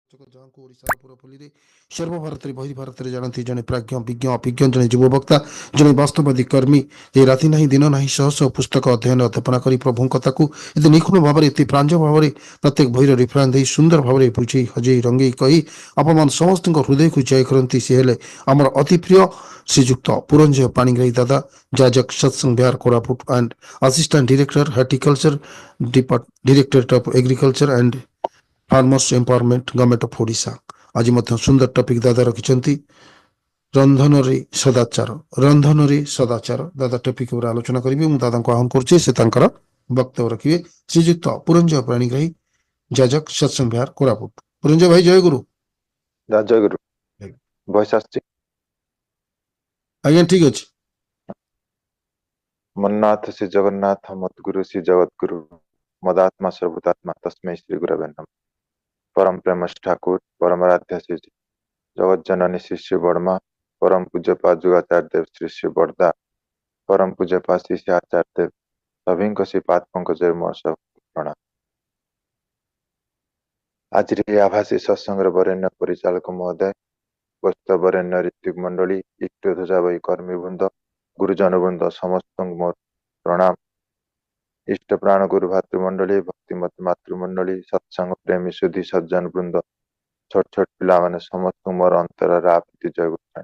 जहाँको ओडिशार पुरपल्लीରେ ସର୍ବଭାରତରେ ବହିର୍ଭାରତରେ ଜାଣନ୍ତି ଜଣେ ପ୍ରାଜ୍ଞ ବିଜ୍ଞ ଅଭିଜ୍ଞ ଜଣେ ଯୁବବକ୍ତା ଜଣେ ବାସ୍ତବାଦୀ କର୍ମୀ ଯେ ରାତି ନାହିଁ ଦିନ ନାହିଁ ଶହ ଶହ ପୁସ୍ତକ ଅଧ୍ୟୟନ ଅଧ୍ୟାପନା କରି ପ୍ରଭୁଙ୍କ କଥାକୁ ଏତେ ନିଖୁଣ ଭାବରେ ଏତେ ପ୍ରାଞ୍ଜଳ ଭାବରେ ପ୍ରତ୍ୟେକ ବହିର ରିଫରେନ୍ସ ଦେଇ ସୁନ୍ଦର ଭାବରେ ବୁଝେଇ ହଜେଇ ରଙ୍ଗେଇ କହି ଆପଣମାନ ସମସ୍ତଙ୍କ ହୃଦୟକୁ ଜୟ କରନ୍ତି ସେ ହେଲେ ଆମର ଅତି ପ୍ରିୟ ଶ୍ରୀଯୁକ୍ତ ପୁରଞ୍ଜୟ ପାଣିଗ୍ରାହୀ ଦାଦା Jajak Satsang Vihar Koraput and assistant director horticulture directorate of agriculture and farmers empowerment government of Odisha आज सुंदर टॉपिक दादा रखिंट रंधन सदाचार रंधन सदाचार दादा टॉपिक आलोचना करी दादा को आह्वान कर वक्तव्य रखिए श्रीजुक्त पुरंजय प्राणीग्राही जाजक सत्संग बिहार कोरापुट पुरंजय भाई जय गुरु जय गुरु वॉइस आज्ञा ठीक अच्छे मन्नाथ श्री जगन्नाथ मद्गुरु श्री जगत गुरु मदात्मा सर्वभूतात्मा तस्मै श्री गुरवे नमः परम प्रेम ठाकुर परमराध्य श्री जगत जननी श्री श्री वर्मा परम पूज्य पा जुगाचार्य देव श्री श्री बड़दा परम पूज्य पा श्री श्री आचार्य देव सभी को श्री पाद पंकज प्रणाम। आज आभासी सत्संग वरेण्य परिचालक महोदय वस्त वरेण्य ऋतिक मंडली इष्ट ध्वजा बही कर्मी वृंद गुरुजन वृंद समस्त मोर प्रणाम। इष्ट प्राण गुरु भातृमंडली भक्तिमत मातृमंडली सत्संग प्रेमी सुधी सज्जन वृंद छोट छोट पिला माने समस्त मोर अंतर आपत्ति जय गुरु।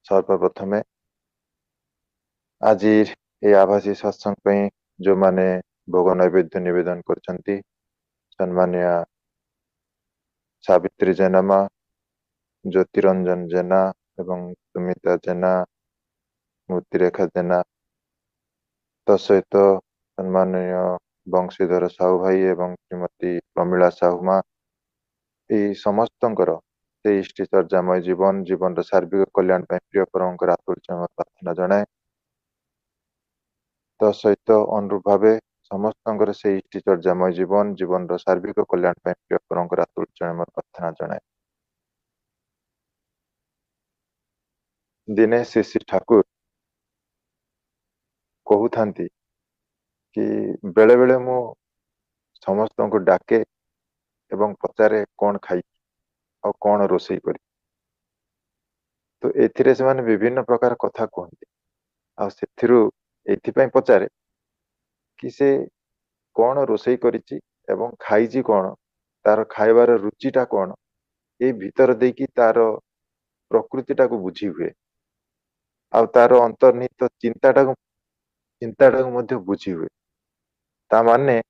सर्वप्रथमे आज ये आभासी सत्संग जो माने भोग नैवेद्य निवेदन करछंती सम्मानिया सावित्री जेनामा ज्योतिरंजन जेना एवं सुमिता जेना मूर्तिरेखा जेना सहित सम्माननीय बंशीधर साहू भाई एवं श्रीमती प्रमीला साहू यही समस्त से इष्टिचर्यामय जीवन जीवन सार्विक कल्याण प्रिय परम आतुर प्रार्थना जनाए सहित अनुरूप भाव समस्त से इष्टिचर्यामय जीवन जीवन सार्विक कल्याण प्रिय परम आतुर प्रार्थना जनाए। दिने श्री श्री ठाकुर कहते कि बेले बेले मु समस्त को डाके एवं पचारे कौन खाई और कौन रोसई करी तो एथिरे से माने विभिन्न प्रकार कथा कहते आ पचारे कि से कौन रोसई करिछि एवं खाईछि कौन तार खाइबार रुचिटा कौन ए भीतर देकी तार प्रकृतिटा को बुझी हुए आ तार अंतर्निहित चिंताटा को बुझी हुए ता माने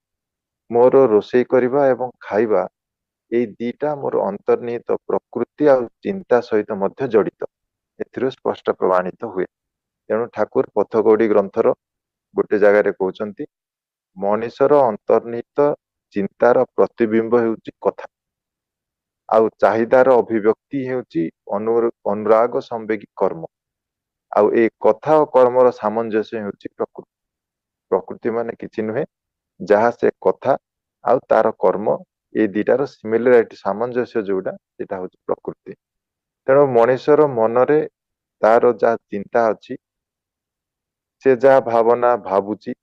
मोर रोसई करिबा एवं खाइबा ए दीटा मोर अंतर्निहित प्रकृति आ चिंता सहित मध्य जड़ित एथिरो स्पष्ट प्रमाणित हुए। तेणु ठाकुर पथगौड़ी ग्रंथर गोटे जगार कहते मनीषर अंतर्निहित चिंतार प्रतिबिंब हेउची कथा आउ चाहिदार अभिव्यक्ति हेउची अनुराग संवेगी कर्म आउ ए कथा और कर्मर सामंजस्य हेउची प्रकृति। प्रकृति माने किछि नुहे जहाँ से कथा आउ तार कर्म ये दीटार सिमिलारिटी सामंजस्य जोड़ा सेटा होची प्रकृति। तेणु मनीषर मनरे तार जा चिंता अच्छी से जा भावना भावुची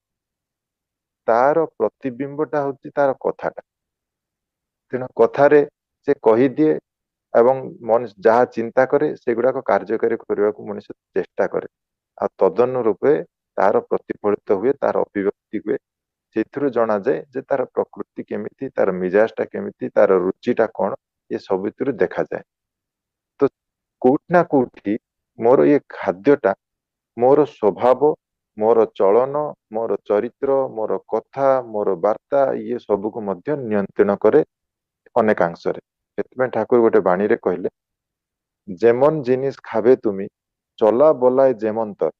तार प्रतिबिंबटा होची तार कथाटा। तेणु कथारे से कही दिए एवं मन जहाँ चिंता करे से गुड़ाक कार्यकारी करने को मनुष्य चेष्टा करे आ तदनुरूपे तार प्रतिफलित हुए तार अभिव्यक्ति हुए से जना जाए जे तार प्रकृति केमिति तार मिजाजटा केमिति तार रुचिटा कौन ये सब देखा जाए। तो कोउठ ना कोउठी मोर ये खाद्यटा मोर स्वभाव मोर चलन मोर चरित्र मोर कथा मोर वार्ता ये सब को मध्य नियंत्रण करे अनेकांशरे। सेतमें ठाकुर गोटे बाणी रे कहले जेमन जिनिस खाबे तुमी चला बोलाय जेमंतर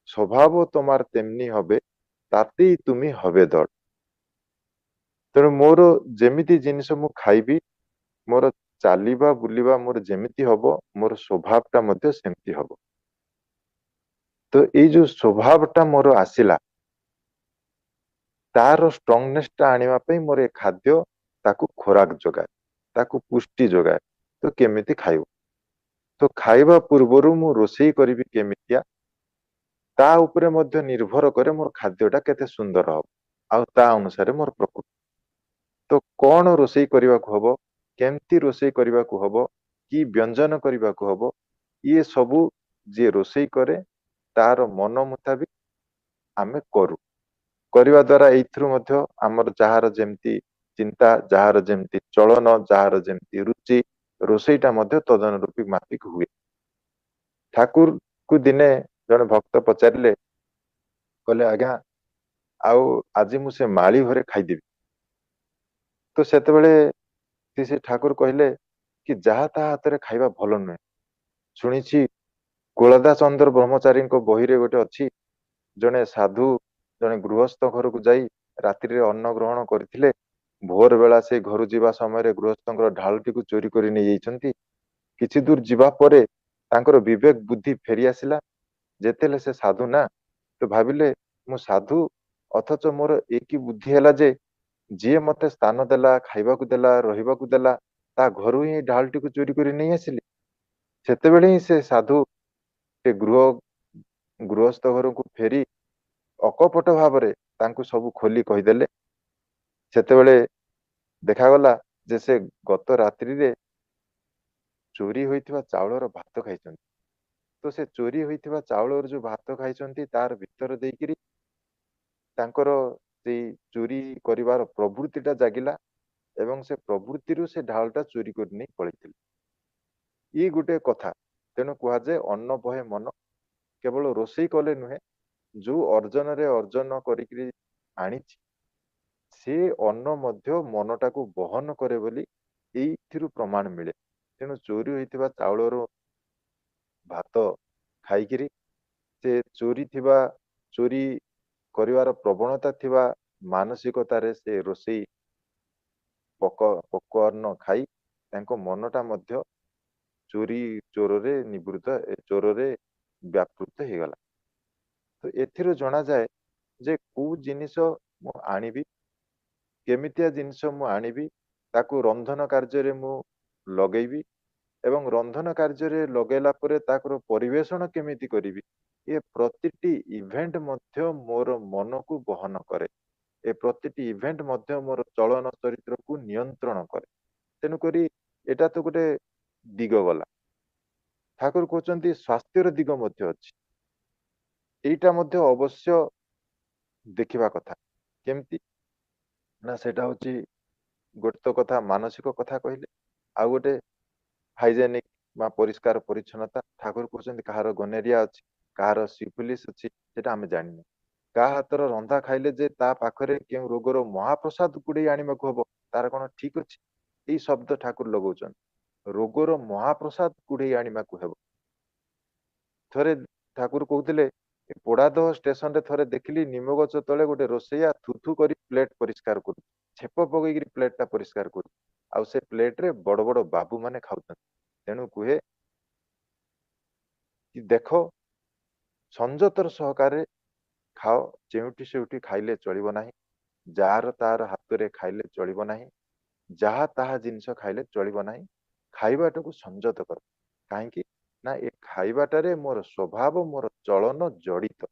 स्वभाव तुम्हार तेमनी हबे तातेई तुमी हबे दड़। तेणु मोर जेमिति जिनिस मु खाइबी मोर चालिबा बुलिबा मोर जेमिति हबो मोर स्वभावटा मध्य सेमति हबो। तो ये जो स्वभावटा मोर आसिला तार स्ट्रंगनेसटा आनिबा पई मोर ए खाद्य ताकू खोराक जोगाए ताकू पुष्टि जोगाए। तो केमिति खाइबो तो खाइबा पूर्वरु मु रोसई करिबी केमितिया ता उपरे मध्य निर्भर करे मोर खाद्यटा केते सुंदर हबो आ ता अनुसारे मोर प्रकृति। ତ କଣ ରୋଷେଇ କରିବାକୁ ହବ, କେମିତି ରୋଷେଇ କରିବାକୁ ହବ, କି ବ୍ୟଞ୍ଜନ କରିବାକୁ ହବ, ଇଏ ସବୁ ଯିଏ ରୋଷେଇ କରେ ତାର ମନ ମୁତାବିକ ଆମେ କରିବା ଦ୍ୱାରା ଏଇଥିରୁ ମଧ୍ୟ ଆମର ଯାହାର ଯେମିତି ଚିନ୍ତା, ଯାହାର ଯେମିତି ଚଳନ, ଯାହାର ଯେମିତି ରୁଚି, ରୋଷେଇଟା ମଧ୍ୟ ତଦନୁରୂପୀ ମାଫିକ ହୁଏ। ଠାକୁରକୁ ଦିନେ ଜଣେ ଭକ୍ତ ପଚାରିଲେ, କହିଲେ ଆଜ୍ଞା ଆଉ ଆଜି ମୁଁ ସେ ମାଳି ଘରେ ଖାଇଦେବି। ତ ସେତେବେଳେ ସେ ଠାକୁର କହିଲେ କି ଯାହା ତାହା ହାତରେ ଖାଇବା ଭଲ ନୁହେଁ। ଶୁଣିଛି କୁଳଦା ଚନ୍ଦ୍ର ବ୍ରହ୍ମଚାରୀଙ୍କ ବହିରେ ଗୋଟେ ଅଛି, ଜଣେ ସାଧୁ ଜଣେ ଗୃହସ୍ଥ ଘରକୁ ଯାଇ ରାତ୍ରିରେ ଅନ୍ନ ଗ୍ରହଣ କରିଥିଲେ। ଭୋର ବେଳା ସେ ଘରୁ ଯିବା ସମୟରେ ଗୃହସ୍ଥଙ୍କର ଢାଳଟିକୁ ଚୋରି କରି ନେଇଯାଇଛନ୍ତି। କିଛି ଦୂର ଯିବା ପରେ ତାଙ୍କର ବିବେକ ବୁଦ୍ଧି ଫେରି ଆସିଲା। ଯେତେବେଳେ ସେ ସାଧୁ ନା, ତ ଭାବିଲେ ମୁଁ ସାଧୁ, ଅଥଚ ମୋର ଏକି ବୁଦ୍ଧି ହେଲା ଯେ ଯିଏ ମତେ ସ୍ଥାନ ଦେଲା, ଖାଇବାକୁ ଦେଲା, ରହିବାକୁ ଦେଲା, ତା ଘରୁ ହିଁ ଢାଳଟିକୁ ଚୋରି କରି ନେଇ ଆସିଲି। ସେତେବେଳେ ହିଁ ସେ ସାଧୁ ସେ ଗୃହସ୍ଥ ଘରକୁ ଫେରି ଅକପଟ ଭାବରେ ତାଙ୍କୁ ସବୁ ଖୋଲି କହିଦେଲେ। ସେତେବେଳେ ଦେଖାଗଲା ଯେ ସେ ଗତ ରାତ୍ରିରେ ଚୋରି ହୋଇଥିବା ଚାଉଳର ଭାତ ଖାଇଛନ୍ତି। ତ ସେ ଚୋରି ହୋଇଥିବା ଚାଉଳର ଯୋଉ ଭାତ ଖାଇଛନ୍ତି ତାର ଭିତର ଦେଇକିରି ତାଙ୍କର ସେଇ ଚୋରି କରିବାର ପ୍ରବୃତ୍ତିଟା ଜାଗିଲା ଏବଂ ସେ ପ୍ରବୃତ୍ତିରୁ ସେ ଢାଳଟା ଚୋରି କରି ନେଇ ପଳେଇଥିଲେ। ଇଏ ଗୋଟେ କଥା। ତେଣୁ କୁହାଯାଏ ଅନ୍ନ ବହେ ମନ। କେବଳ ରୋଷେଇ କଲେ ନୁହେଁ, ଯୋଉ ଅର୍ଜନରେ ଅର୍ଜନ କରିକିରି ଆଣିଛି ସେ ଅନ୍ନ ମଧ୍ୟ ମନଟାକୁ ବହନ କରେ ବୋଲି ଏଇଥିରୁ ପ୍ରମାଣ ମିଳେ। ତେଣୁ ଚୋରି ହୋଇଥିବା ଚାଉଳର ଭାତ ଖାଇକିରି ସେ ଚୋରି କରିବାର ପ୍ରବଣତା ଥିବା ମାନସିକତାରେ ସେ ରୋଷେଇ ପୋକ ଅନ୍ନ ଖାଇ ତାଙ୍କ ମନଟା ମଧ୍ୟ ଚୋରରେ ବ୍ୟାପୃତ ହେଇଗଲା। ତ ଏଥିରୁ ଜଣାଯାଏ ଯେ କୋଉ ଜିନିଷ ମୁଁ ଆଣିବି, କେମିତିଆ ଜିନିଷ ମୁଁ ଆଣିବି, ତାକୁ ରନ୍ଧନ କାର୍ଯ୍ୟରେ ମୁଁ ଲଗେଇବି ଏବଂ ରନ୍ଧନ କାର୍ଯ୍ୟରେ ଲଗେଇଲା ପରେ ତାଙ୍କର ପରିବେଷଣ କେମିତି କରିବି, ଏ ପ୍ରତିଟି ଇଭେଣ୍ଟ ମଧ୍ୟ ମୋର ମନକୁ ବହନ କରେ। ଏ ପ୍ରତିଟି ଇଭେଣ୍ଟ ମଧ୍ୟ ମୋର ଚଳନ ଚରିତ୍ରକୁ ନିୟନ୍ତ୍ରଣ କରେ। ତେଣୁକରି ଏଟା ତ ଗୋଟେ ଦିଗ ଗଲା। ଠାକୁର କହୁଛନ୍ତି ସ୍ୱାସ୍ଥ୍ୟର ଦିଗ ମଧ୍ୟ ଅଛି। ଏଇଟା ମଧ୍ୟ ଅବଶ୍ୟ ଦେଖିବା କଥା। କେମିତି ନା, ସେଟା ହଉଛି ଗୋଟେ ତ କଥା ମାନସିକ କଥା କହିଲେ, ଆଉ ଗୋଟେ ହାଇଜେନିକ ବା ପରିଷ୍କାର ପରିଚ୍ଛନ୍ନତା। ଠାକୁର କହୁଛନ୍ତି କାହାର ଗନେରିଆ ଅଛି, କାହାର ସିଫିଲିସ ଅଛି, ସେଟା ଆମେ ଜାଣିନୁ। କାହା ହାତର ରନ୍ଧା ଖାଇଲେ ଯେ ତା ପାଖରେ କେଉଁ ରୋଗର ମହାପ୍ରସାଦ କୁଡେଇ ଆଣିବାକୁ ହବ, ତାର କଣ ଠିକ ଅଛି? ଏଇ ଶବ୍ଦ ଠାକୁର ଲଗାଉଛନ୍ତି, ରୋଗର ମହାପ୍ରସାଦ କୁଡେଇ ଆଣିବାକୁ ହେବ। ଥରେ ଠାକୁର କହୁଥିଲେ, ପୋଡାଦହ ଷ୍ଟେସନରେ ଥରେ ଦେଖିଲି ନିମ ଗଛ ତଳେ ଗୋଟେ ରୋଷେଇଆ ଥୁଥୁ କରି ପ୍ଲେଟ ପରିଷ୍କାର କରୁଛି, ଛେପ ପକେଇକିରି ପ୍ଲେଟ ଟା ପରିଷ୍କାର କରୁଛି, ଆଉ ସେ ପ୍ଲେଟରେ ବଡ ବଡ ବାବୁ ମାନେ ଖାଉଛନ୍ତି। ତେଣୁ କୁହେ କି ଦେଖ, ସଂଯତର ସହକାରେ ଖାଅ, ଯେଉଁଠି ସେଉଠି ଖାଇଲେ ଚଳିବ ନାହିଁ, ଯାହାର ତାହାର ହାତରେ ଖାଇଲେ ଚଳିବ ନାହିଁ, ଯାହା ତାହା ଜିନିଷ ଖାଇଲେ ଚଳିବ ନାହିଁ। ଖାଇବାଟାକୁ ସଂଯତ କର। କାହିଁକି ନା ଏ ଖାଇବାଟାରେ ମୋର ସ୍ୱଭାବ, ମୋର ଚଳନ ଜଡିତ।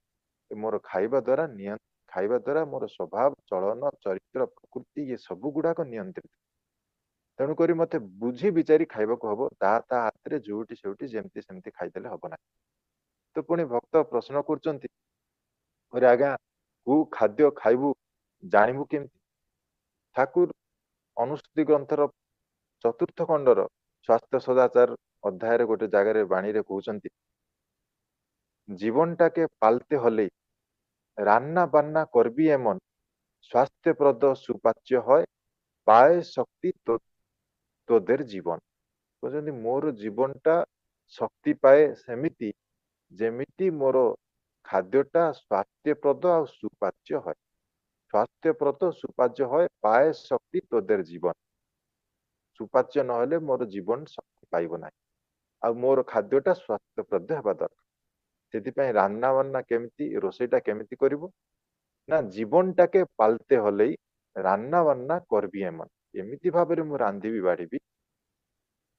ମୋର ଖାଇବା ଦ୍ୱାରା ମୋର ସ୍ୱଭାବ, ଚଳନ, ଚରିତ୍ର, ପ୍ରକୃତି ଏ ସବୁ ଗୁଡାକ ନିୟନ୍ତ୍ରିତ। ତେଣୁକରି ମତେ ବୁଝି ବିଚାରି ଖାଇବାକୁ ହବ। ତା ହାତରେ ଯୋଉଠି ସେଉଠି ଯେମିତି ସେମିତି ଖାଇଦେଲେ ହବ ନାହିଁ। ତ ପୁଣି ଭକ୍ତ ପ୍ରଶ୍ନ କରୁଛନ୍ତି, ଅରେ ଆଜ୍ଞା କୋଉ ଖାଦ୍ୟ ଖାଇବୁ ଜାଣିବୁ କେମିତି? ଠାକୁର ଅନୁସୂତି ଗ୍ରନ୍ଥର 4th ଖଣ୍ଡର ସ୍ୱାସ୍ଥ୍ୟ ସଦାଚାର ଅଧ୍ୟାୟରେ ଗୋଟେ ଜାଗାରେ ବାଣୀରେ କହୁଛନ୍ତି, জীবনটাকে পালতে হলে রান্না বান্না করবি এমন স্বাস্থ্যপ্রদ সুপাচ্য হয়, পায় শক্তি তোদের জীবন। କହୁଛନ୍ତି ମୋର ଜୀବନଟା ଶକ୍ତି ପାଏ ସେମିତି ଯେମିତି ମୋର ଖାଦ୍ୟଟା ସ୍ୱାସ୍ଥ୍ୟପ୍ରଦ ଆଉ ସୁପାଚ୍ୟ হয়। ସ୍ୱାସ୍ଥ୍ୟପ୍ରଦ ସୁପାଚ୍ୟ হয়, ପାଏ ଶକ୍ତି তোদের জীবন। ସୁପାଚ୍ୟ ନହେଲେ ମୋର ଜୀବନ ଶକ୍ତି ପାଇବ ନାହିଁ, ଆଉ ମୋର ଖାଦ୍ୟଟା ସ୍ୱାସ୍ଥ୍ୟପ୍ରଦ ହେବା ଦରକାର। ସେଥିପାଇଁ ରାନ୍ନା ବାନ୍ନା କେମିତି, ରୋଷେଇଟା କେମିତି କରିବୁ ନା, ଜୀବନଟାକେ ପାଲତେ ହଲେଇ ରାନ୍ନା ବାନ୍ନା କରବି ଏମନ, ଏମିତି ଭାବରେ ମୁଁ ରାନ୍ଧିବି ବାଢିବି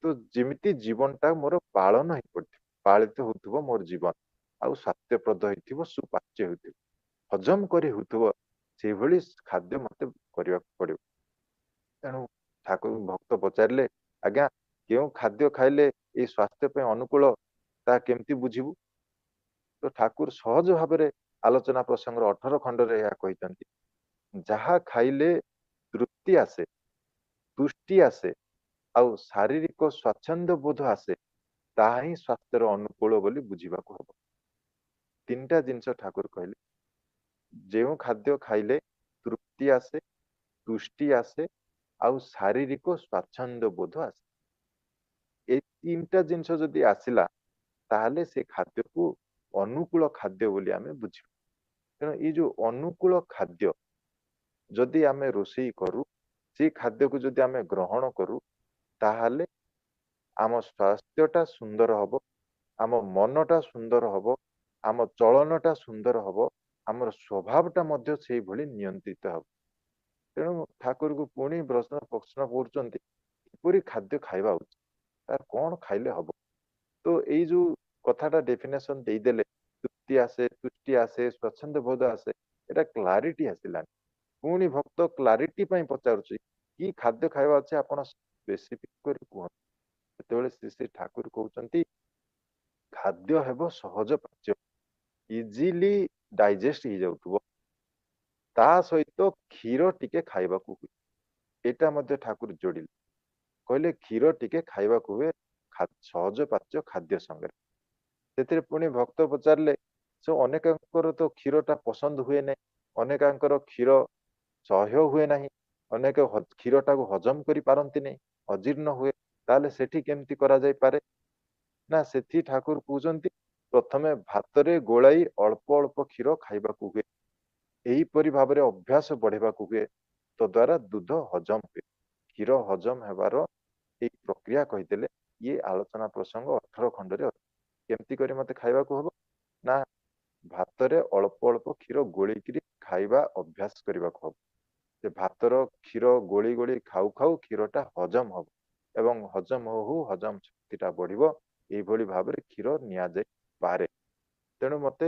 ତ ଯେମିତି ଜୀବନଟା ମୋର ପାଳନ ହେଇପଡିଥିବ, ପାଳିତ ହଉଥିବ ମୋର ଜୀବନ, ଆଉ ସ୍ୱାସ୍ଥ୍ୟପ୍ରଦ ହେଇଥିବ, ସୁପାଚ୍ୟ ହେଇଥିବ, ହଜମ କରି ହଉଥିବ, ସେଇଭଳି ଖାଦ୍ୟ ମତେ କରିବାକୁ ପଡିବ। ତେଣୁ ଠାକୁର ଭକ୍ତ ପଚାରିଲେ, ଆଜ୍ଞା କେଉଁ ଖାଦ୍ୟ ଖାଇଲେ ଏଇ ସ୍ୱାସ୍ଥ୍ୟ ପାଇଁ ଅନୁକୂଳ, ତାହା କେମିତି ବୁଝିବୁ? ତ ଠାକୁର ସହଜ ଭାବରେ ଆଲୋଚନା ପ୍ରସଙ୍ଗର 18 ଖଣ୍ଡରେ ଏହା କହିଛନ୍ତି, ଯାହା ଖାଇଲେ ତୃପ୍ତି ଆସେ, ତୁଷ୍ଟି ଆସେ ଆଉ ଶାରୀରିକ ସ୍ୱାଚ୍ଛନ୍ଦ୍ୟ ବୋଧ ଆସେ, ତାହା ହିଁ ସ୍ୱାସ୍ଥ୍ୟର ଅନୁକୂଳ ବୋଲି ବୁଝିବାକୁ ହବ। ତିନିଟା ଜିନିଷ ଠାକୁର କହିଲେ, ଯେଉଁ ଖାଦ୍ୟ ଖାଇଲେ ତୃପ୍ତି ଆସେ, ତୁଷ୍ଟି ଆସେ ଆଉ ଶାରୀରିକ ସ୍ୱାଚ୍ଛନ୍ଦ୍ୟ ବୋଧ ଆସେ। এই ତିନିଟା ଜିନିଷ ଯଦି ଆସିଲା ତାହେଲେ ସେ ଖାଦ୍ୟକୁ ଅନୁକୂଳ ଖାଦ୍ୟ ବୋଲି ଆମେ ବୁଝିବୁ। ତେଣୁ ଏଇ ଯୋଉ ଅନୁକୂଳ ଖାଦ୍ୟ ଯଦି ଆମେ ରୋଷେଇ କରୁ, ସେଇ ଖାଦ୍ୟକୁ ଯଦି ଆମେ ଗ୍ରହଣ କରୁ, ତାହେଲେ ଆମ ସ୍ୱାସ୍ଥ୍ୟଟା ସୁନ୍ଦର ହବ, ଆମ ମନଟା ସୁନ୍ଦର ହବ, ଆମ ଚଳନଟା ସୁନ୍ଦର ହବ, ଆମର ସ୍ୱଭାବଟା ମଧ୍ୟ ସେଇଭଳି ନିୟନ୍ତ୍ରିତ ହବ। ତେଣୁ ଠାକୁରଙ୍କୁ ପୁଣି ପ୍ରଶ୍ନ କରୁଛନ୍ତି, କିପରି ଖାଦ୍ୟ ଖାଇବା ଉଚିତ, ତାର କଣ ଖାଇଲେ ହବ? ତ ଏଇ ଯୋଉ କଥାଟା ଡେଫିନେସନ ଦେଇଦେଲେ, ତୃପ୍ତି ଆସେ, ତୁଷ୍ଟି ଆସେ, ସ୍ୱଚ୍ଛନ୍ଦ ବୋଧ ଆସେ, এটা କ୍ଲାରିଟି ଆସିଲାନି। ପୁଣି ଭକ୍ତ କ୍ଲାରିଟି ପାଇଁ ପଚାରୁଛି, କି ଖାଦ୍ୟ ଖାଇବା ଅଛି ଆପଣ ସ୍ପେସିଫିକ କରି କୁହନ୍ତୁ। ସେତେବେଳେ ଶ୍ରୀ ଶ୍ରୀ ଠାକୁର କହୁଛନ୍ତି, ଖାଦ୍ୟ ହେବ ସହଜ ପାଚ୍ୟ, ଇଜିଲି ଡାଇଜେଷ୍ଟ ହେଇଯାଉଥିବ, ତା ସହିତ କ୍ଷୀର ଟିକେ ଖାଇବାକୁ ହୁଏ। ଏଇଟା ମଧ୍ୟ ଠାକୁର ଯୋଡ଼ିଲେ, କହିଲେ କ୍ଷୀର ଟିକେ ଖାଇବାକୁ ହୁଏ ସହଜ ପାଚ୍ୟ ଖାଦ୍ୟ ସାଙ୍ଗରେ। ସେଥିରେ ପୁଣି ଭକ୍ତ ପଚାରିଲେ, ସେ ଅନେକଙ୍କର ତ କ୍ଷୀରଟା ପସନ୍ଦ ହୁଏ ନାହିଁ, ଅନେକଙ୍କର କ୍ଷୀର ସହ୍ୟ ହୁଏ ନାହିଁ, ଅନେକ କ୍ଷୀରଟାକୁ ହଜମ କରିପାରନ୍ତି ନାହିଁ, ଅଜୀର୍ଣ୍ଣ ହୁଏ, ତାହେଲେ ସେଠି କେମିତି କରାଯାଇପାରେ? ନା ସେଠି ଠାକୁର କହୁଛନ୍ତି, ପ୍ରଥମେ ଭାତରେ ଗୋଳାଇ ଅଳ୍ପ ଅଳ୍ପ କ୍ଷୀର ଖାଇବାକୁ ହୁଏ, ଏହିପରି ଭାବରେ ଅଭ୍ୟାସ ବଢେଇବାକୁ ହୁଏ, ତଦ୍ୱାରା ଦୁଧ ହଜମ ହୁଏ। କ୍ଷୀର ହଜମ ହେବାର ଏଇ ପ୍ରକ୍ରିୟା କହିଦେଲେ। ଇଏ ଆଲୋଚନା ପ୍ରସଙ୍ଗ 18 ଖଣ୍ଡରେ ଅଛି। କେମିତି କରି ମତେ ଖାଇବାକୁ ହବ? ନା ଭାତରେ ଅଳ୍ପ ଅଳ୍ପ କ୍ଷୀର ଗୋଳିକିରି ଖାଇବା ଅଭ୍ୟାସ କରିବାକୁ ହବ। ସେ ଭାତର କ୍ଷୀର ଗୋଳି ଗୋଳି ଖାଉ ଖାଉ କ୍ଷୀରଟା ହଜମ ହବ ଏବଂ ହଜମ ହଉ ହଜମ ଶକ୍ତିଟା ବଢିବ, ଏଇଭଳି ଭାବରେ କ୍ଷୀର ନିଆଯାଇପାରେ। ତେଣୁ ମତେ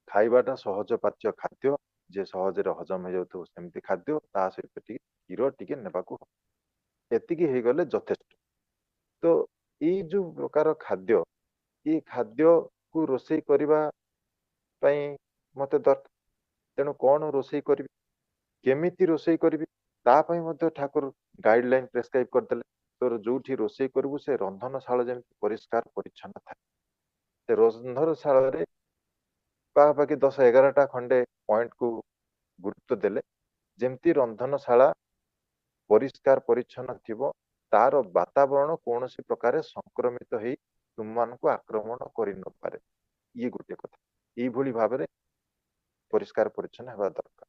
ଖାଇବାଟା ସହଜ ପାଚ୍ୟ ଖାଦ୍ୟ, ଯେ ସହଜରେ ହଜମ ହେଇଯାଉଥିବ ସେମିତି ଖାଦ୍ୟ, ତା ସହିତ ଟିକେ କ୍ଷୀର ଟିକେ ନେବାକୁ ହବ। ଏତିକି ହେଇଗଲେ ଯଥେଷ୍ଟ। ତ ଏଇ ଯୋଉ ପ୍ରକାର ଖାଦ୍ୟ, ଏଇ ଖାଦ୍ୟକୁ ରୋଷେଇ କରିବା ପାଇଁ ମତେ ଦରକାର। ତେଣୁ କଣ ରୋଷେଇ କରିବି, କେମିତି ରୋଷେଇ କରିବି, ତା ପାଇଁ ମଧ୍ୟ ଠାକୁର ଗାଇଡଲାଇନ ପ୍ରେସକ୍ରାଇବ କରିଦେଲେ। ତୋର ଯୋଉଠି ରୋଷେଇ କରିବୁ ସେ ରନ୍ଧନଶାଳ ଯେମିତି ପରିଷ୍କାର ପରିଚ୍ଛନ୍ନ ଥାଏ। ସେ ରନ୍ଧନଶାଳରେ ପାଖାପାଖି 10-11ଟା ଖଣ୍ଡେ ପଏଣ୍ଟକୁ ଗୁରୁତ୍ୱ ଦେଲେ, ଯେମିତି ରନ୍ଧନଶାଳା ପରିଷ୍କାର ପରିଚ୍ଛନ୍ନ ଥିବ, ତାର ବାତାବରଣ କୌଣସି ପ୍ରକାର ସଂକ୍ରମିତ ହେଇ ତୁମମାନଙ୍କୁ ଆକ୍ରମଣ କରି ନପାରେ। ଇଏ ଗୋଟିଏ କଥା। ଏଇଭଳି ଭାବରେ ପରିଷ୍କାର ପରିଚ୍ଛନ୍ନ ହେବା ଦରକାର।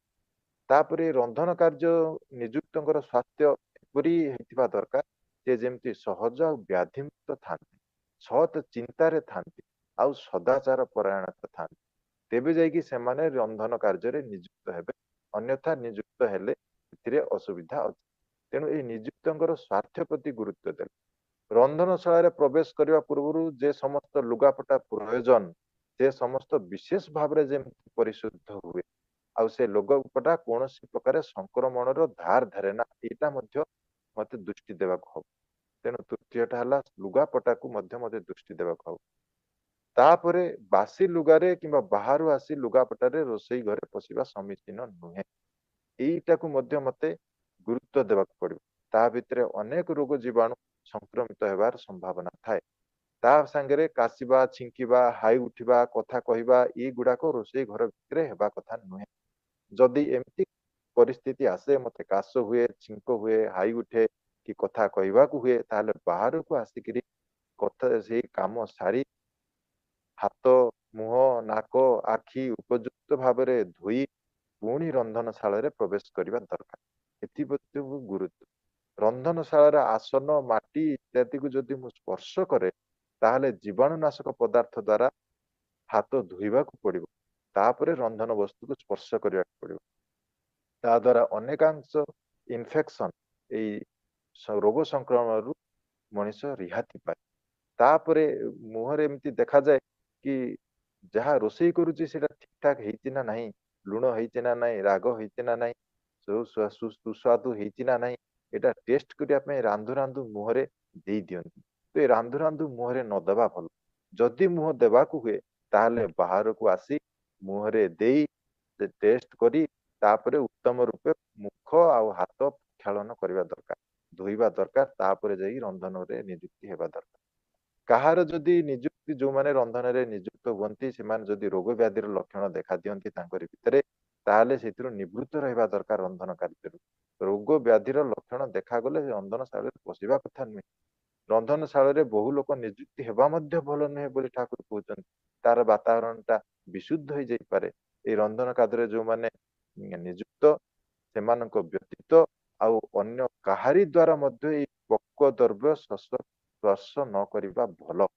ତାପରେ ରନ୍ଧନ କାର୍ଯ୍ୟ ନିଯୁକ୍ତଙ୍କର ସ୍ୱାସ୍ଥ୍ୟ ଏପରି ହେଇଥିବା ଦରକାର, ଯେ ଯେମିତି ସହଜ ଆଉ ବ୍ୟାଧିମୁକ୍ତ ଥାନ୍ତି, ସତ୍ ଚିନ୍ତାରେ ଥାନ୍ତି ଆଉ ସଦାଚାର ପରାୟଣତା ଥାନ୍ତି, ତେବେ ଯାଇକି ସେମାନେ ରନ୍ଧନ କାର୍ଯ୍ୟରେ ନିଯୁକ୍ତ ହେବେ। ଅନ୍ୟଥା ନିଯୁକ୍ତ ହେଲେ ଏଥିରେ ଅସୁବିଧା ଅଛି। ତେଣୁ ଏହି ନିଯୁକ୍ତଙ୍କର ସ୍ୱାର୍ଥ ପ୍ରତି ଗୁରୁତ୍ୱ ଦେଲେ। ରନ୍ଧନଶାଳାରେ ପ୍ରବେଶ କରିବା ପୂର୍ବରୁ ଯେ ସମସ୍ତ ଲୁଗାପଟା ପ୍ରୟୋଜନ, ସେ ସମସ୍ତ ବିଶେଷ ଭାବରେ ଯେମିତି ପରିଶୁଦ୍ଧ ହୁଏ, ଆଉ ସେ ଲୁଗାପଟା କୌଣସି ପ୍ରକାର ସଂକ୍ରମଣର ଧାର ଧରେ ନା, ଏଇଟା ମଧ୍ୟ ମତେ ଦୃଷ୍ଟି ଦେବାକୁ ହବ। ତେଣୁ ତୃତୀୟଟା ହେଲା ଲୁଗାପଟାକୁ ମଧ୍ୟ ମତେ ଦୃଷ୍ଟି ଦେବାକୁ ହବ। ତାପରେ ବାସି ଲୁଗାରେ କିମ୍ବା ବାହାରୁ ଆସି ଲୁଗାପଟାରେ ରୋଷେଇ ଘରେ ପଶିବା ସମୀଚୀନ ନୁହେଁ। ଏଇଟାକୁ ମଧ୍ୟ ମତେ ଗୁରୁତ୍ୱ ଦେବାକୁ ପଡିବ। ତା ଭିତରେ ଅନେକ ରୋଗ ଜୀବାଣୁ ସଂକ୍ରମିତ ହେବାର ସମ୍ଭାବନା ଥାଏ। ତା ସାଙ୍ଗରେ କାଶିବା, ଛିଙ୍କିବା, ହାଇ ଉଠିବା, କଥା କହିବା, ଏଇଗୁଡାକ ରୋଷେଇ ଘର ଭିତରେ ହେବା କଥା ନୁହେଁ। ଯଦି ଏମିତି ପରିସ୍ଥିତି ଆସେ, ମତେ କାଶ ହୁଏ, ଛିଙ୍କ ହୁଏ, ହାଇ ଉଠେ କି କଥା କହିବାକୁ ହୁଏ, ତାହେଲେ ବାହାରକୁ ଆସିକିରି କଥା ସେଇ କାମ ସାରି ହାତ, ମୁହଁ, ନାକ, ଆଖି ଉପଯୁକ୍ତ ଭାବରେ ଧୋଇ ପୁଣି ରନ୍ଧନଶାଳାରେ ପ୍ରବେଶ କରିବା ଦରକାର। ଏଥିପ୍ରତି ଗୁରୁତ୍ୱ। ରନ୍ଧନଶାଳାର ଆସନ, ମାଟି ଇତ୍ୟାଦିକୁ ଯଦି ମୁଁ ସ୍ପର୍ଶ କରେ, ତାହେଲେ ଜୀବାଣୁନାଶକ ପଦାର୍ଥ ଦ୍ୱାରା ହାତ ଧୋଇବାକୁ ପଡିବ, ତାପରେ ରନ୍ଧନ ବସ୍ତୁକୁ ସ୍ପର୍ଶ କରିବାକୁ ପଡିବ। ତା ଦ୍ୱାରା ଅନେକାଂଶ ଇନଫେକ୍ସନ, ଏଇ ରୋଗ ସଂକ୍ରମଣରୁ ମଣିଷ ରିହାତି ପାଏ। ତାପରେ ମୁହଁରେ ଏମିତି ଦେଖାଯାଏ କି ଯାହା ରୋଷେଇ କରୁଛି ସେଟା ଠିକ ଠାକ ହେଇଛି ନା ନାହିଁ, ଲୁଣ ହେଇଛି ନା ନାହିଁ, ରାଗ ହେଇଛି ନା ନାହିଁ, ସୁସ୍ୱାଦୁ ହେଇଛି ନା ନାହିଁ ଏଇଟା ଟେଷ୍ଟ କରିବା ପାଇଁ ରାନ୍ଧୁ ରାନ୍ଧୁ ମୁହଁରେ ଦେଇ ଦିଅନ୍ତି। ତ ଏ ରାନ୍ଧୁ ରାନ୍ଧୁ ମୁହଁରେ ନ ଦେବା ଭଲ। ଯଦି ମୁହଁ ଦେବାକୁ ହୁଏ ତାହେଲେ ବାହାରକୁ ଆସି ମୁହଁରେ ଦେଇ ଟେଷ୍ଟ କରି ତାପରେ ଉତ୍ତମ ରୂପେ ମୁଖ ଆଉ ହାତ କ୍ଷାଳନ କରିବା ଦରକାର, ଧୋଇବା ଦରକାର, ତାପରେ ଯାଇ ରନ୍ଧନରେ ନିଯୁକ୍ତି ହେବା ଦରକାର। କାହାର ଯଦି ନିଯୁକ୍ତି, ଯୋଉମାନେ ରନ୍ଧନରେ ନିଯୁକ୍ତ ହୁଅନ୍ତି ସେମାନେ ଯଦି ରୋଗ ବ୍ୟାଧିର ଲକ୍ଷଣ ଦେଖା ଦିଅନ୍ତି ତାଙ୍କରି ଭିତରେ, ତାହେଲେ ସେଥିରୁ ନିବୃତ୍ତ ରହିବା ଦରକାର ରନ୍ଧନ କାର୍ଯ୍ୟରୁ। ରୋଗ ବ୍ୟାଧିର ଲକ୍ଷଣ ଦେଖାଗଲେ ରନ୍ଧନଶାଳରେ ପଶିବା କଥା ନୁହେଁ। ରନ୍ଧନଶାଳରେ ବହୁ ଲୋକ ନିଯୁକ୍ତି ହେବା ମଧ୍ୟ ଭଲ ନୁହେଁ ବୋଲି ଠାକୁର କହୁଛନ୍ତି। ତାର ବାତାବରଣଟା ବିଶୁଦ୍ଧ ହେଇଯାଇପାରେ। ଏଇ ରନ୍ଧନ କାର୍ଯ୍ୟରେ ଯୋଉମାନେ ନିଯୁକ୍ତ ସେମାନଙ୍କ ବ୍ୟତୀତ ଆଉ ଅନ୍ୟ କାହାରି ଦ୍ୱାରା ମଧ୍ୟ ଏଇ ପକ୍ୱ ଦ୍ରବ୍ୟ ସ୍ପର୍ଶ ନ କରିବା ଭଲ,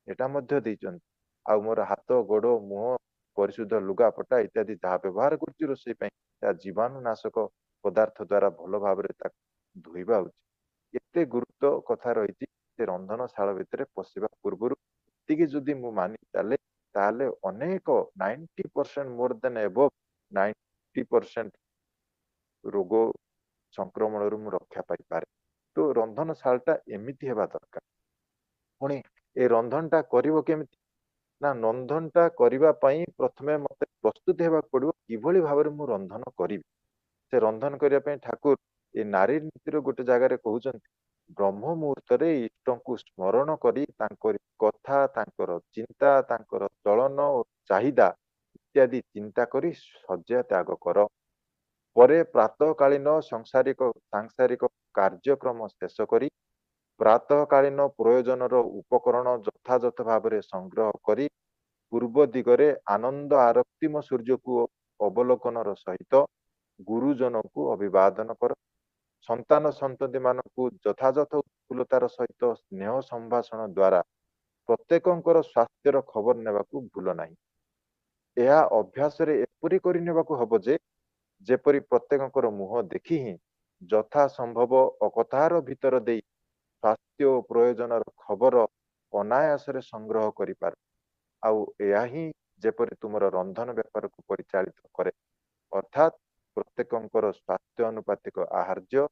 ଏଟା ମଧ୍ୟ ଦେଇଛନ୍ତି। ଆଉ ମୋର ହାତ ଗୋଡ ମୁହଁ ପରିଶୁଦ୍ଧ ଲୁଗାପଟା ଇତ୍ୟାଦି ଯାହା ବ୍ୟବହାର କରୁଛି ରୋଷେଇ ପାଇଁ, ତା ଜୀବାଣୁ ନାଶକ ପଦାର୍ଥ ଦ୍ୱାରା ଭଲ ଭାବରେ ତାକୁ ଧୋଇବା ଉଚିତ। ଏତେ ଗୁରୁତ୍ୱ କଥା ରହିଛି ସେ ରନ୍ଧନଶାଳ ଭିତରେ ପଶିବା ପୂର୍ବରୁ। ଏତିକି ଯଦି ମୁଁ ମାନି ଚାଲେ ତାହେଲେ ଅନେକ 90% ମୋର ଦେନ୍ ଏବଭ୍ 90% ରୋଗ ସଂକ୍ରମଣରୁ ମୁଁ ରକ୍ଷା ପାଇପାରେ। ତ ରନ୍ଧନଶାଳଟା ଏମିତି ହେବା ଦରକାର। ପୁଣି ଏ ରନ୍ଧନଟା କରିବ କେମିତି ନା, ରନ୍ଧନଟା କରିବା ପାଇଁ ପ୍ରଥମେ ମତେ ପ୍ରସ୍ତୁତି ହେବାକୁ ପଡିବ କିଭଳି ଭାବରେ ମୁଁ ରନ୍ଧନ କରିବି। ସେ ରନ୍ଧନ କରିବା ପାଇଁ ଠାକୁର ଏ ନାରୀ ନୀତିର ଗୋଟେ ଜାଗାରେ କହୁଛନ୍ତି, ବ୍ରହ୍ମ ମୁହୂର୍ତ୍ତରେ ଇଷ୍ଟଙ୍କୁ ସ୍ମରଣ କରି ତାଙ୍କରି କଥା, ତାଙ୍କର ଚିନ୍ତା, ତାଙ୍କର ଚଳନ ଓ ଚାହିଦା ଇତ୍ୟାଦି ଚିନ୍ତା କରି ଶଯ୍ୟା ତ୍ୟାଗ କର। ପରେ ପ୍ରାତଃକାଳୀନ ସାଂସାରିକ କାର୍ଯ୍ୟକ୍ରମ ଶେଷ କରି ପ୍ରାତଃକାଳୀନ ପ୍ରୟୋଜନର ଉପକରଣ ଯଥାଯଥ ଭାବରେ ସଂଗ୍ରହ କରି ପୂର୍ବ ଦିଗରେ ଆନନ୍ଦ ଆରକ୍ତିମ ସୂର୍ଯ୍ୟକୁ ଅବଲୋକନର ସହିତ ଗୁରୁଜନକୁ ଅଭିବାଦନ କର। ସନ୍ତାନ ସନ୍ତତି ମାନଙ୍କୁ ଯଥାଯଥ ଉତ୍ଫୁଲ୍ଲତାର ସହିତ ସ୍ନେହ ସମ୍ଭାଷଣ ଦ୍ୱାରା ପ୍ରତ୍ୟେକଙ୍କର ସ୍ୱାସ୍ଥ୍ୟର ଖବର ନେବାକୁ ଭୁଲ ନାହିଁ। ଏହା ଅଭ୍ୟାସରେ ଏପରି କରିନେବାକୁ ହବ ଯେ ଯେପରି ପ୍ରତ୍ୟେକଙ୍କର ମୁହଁ ଦେଖି ହିଁ ଯଥା ସମ୍ଭବ ଅକଥାର ଭିତର ଦେଇ ସ୍ୱାସ୍ଥ୍ୟ ଓ ପ୍ରୟୋଜନର ଖବର ଅନାୟାସରେ ସଂଗ୍ରହ କରିପାର। ଆଉ ଏହା ହିଁ ଯେପରି ତୁମର ରନ୍ଧନ ବେପାରକୁ ପରିଚାଳିତ କରେ। ଅର୍ଥାତ୍ ପ୍ରତ୍ୟେକଙ୍କର ସ୍ୱାସ୍ଥ୍ୟ ଅନୁପାତିକ ଆହାର୍ଯ୍ୟ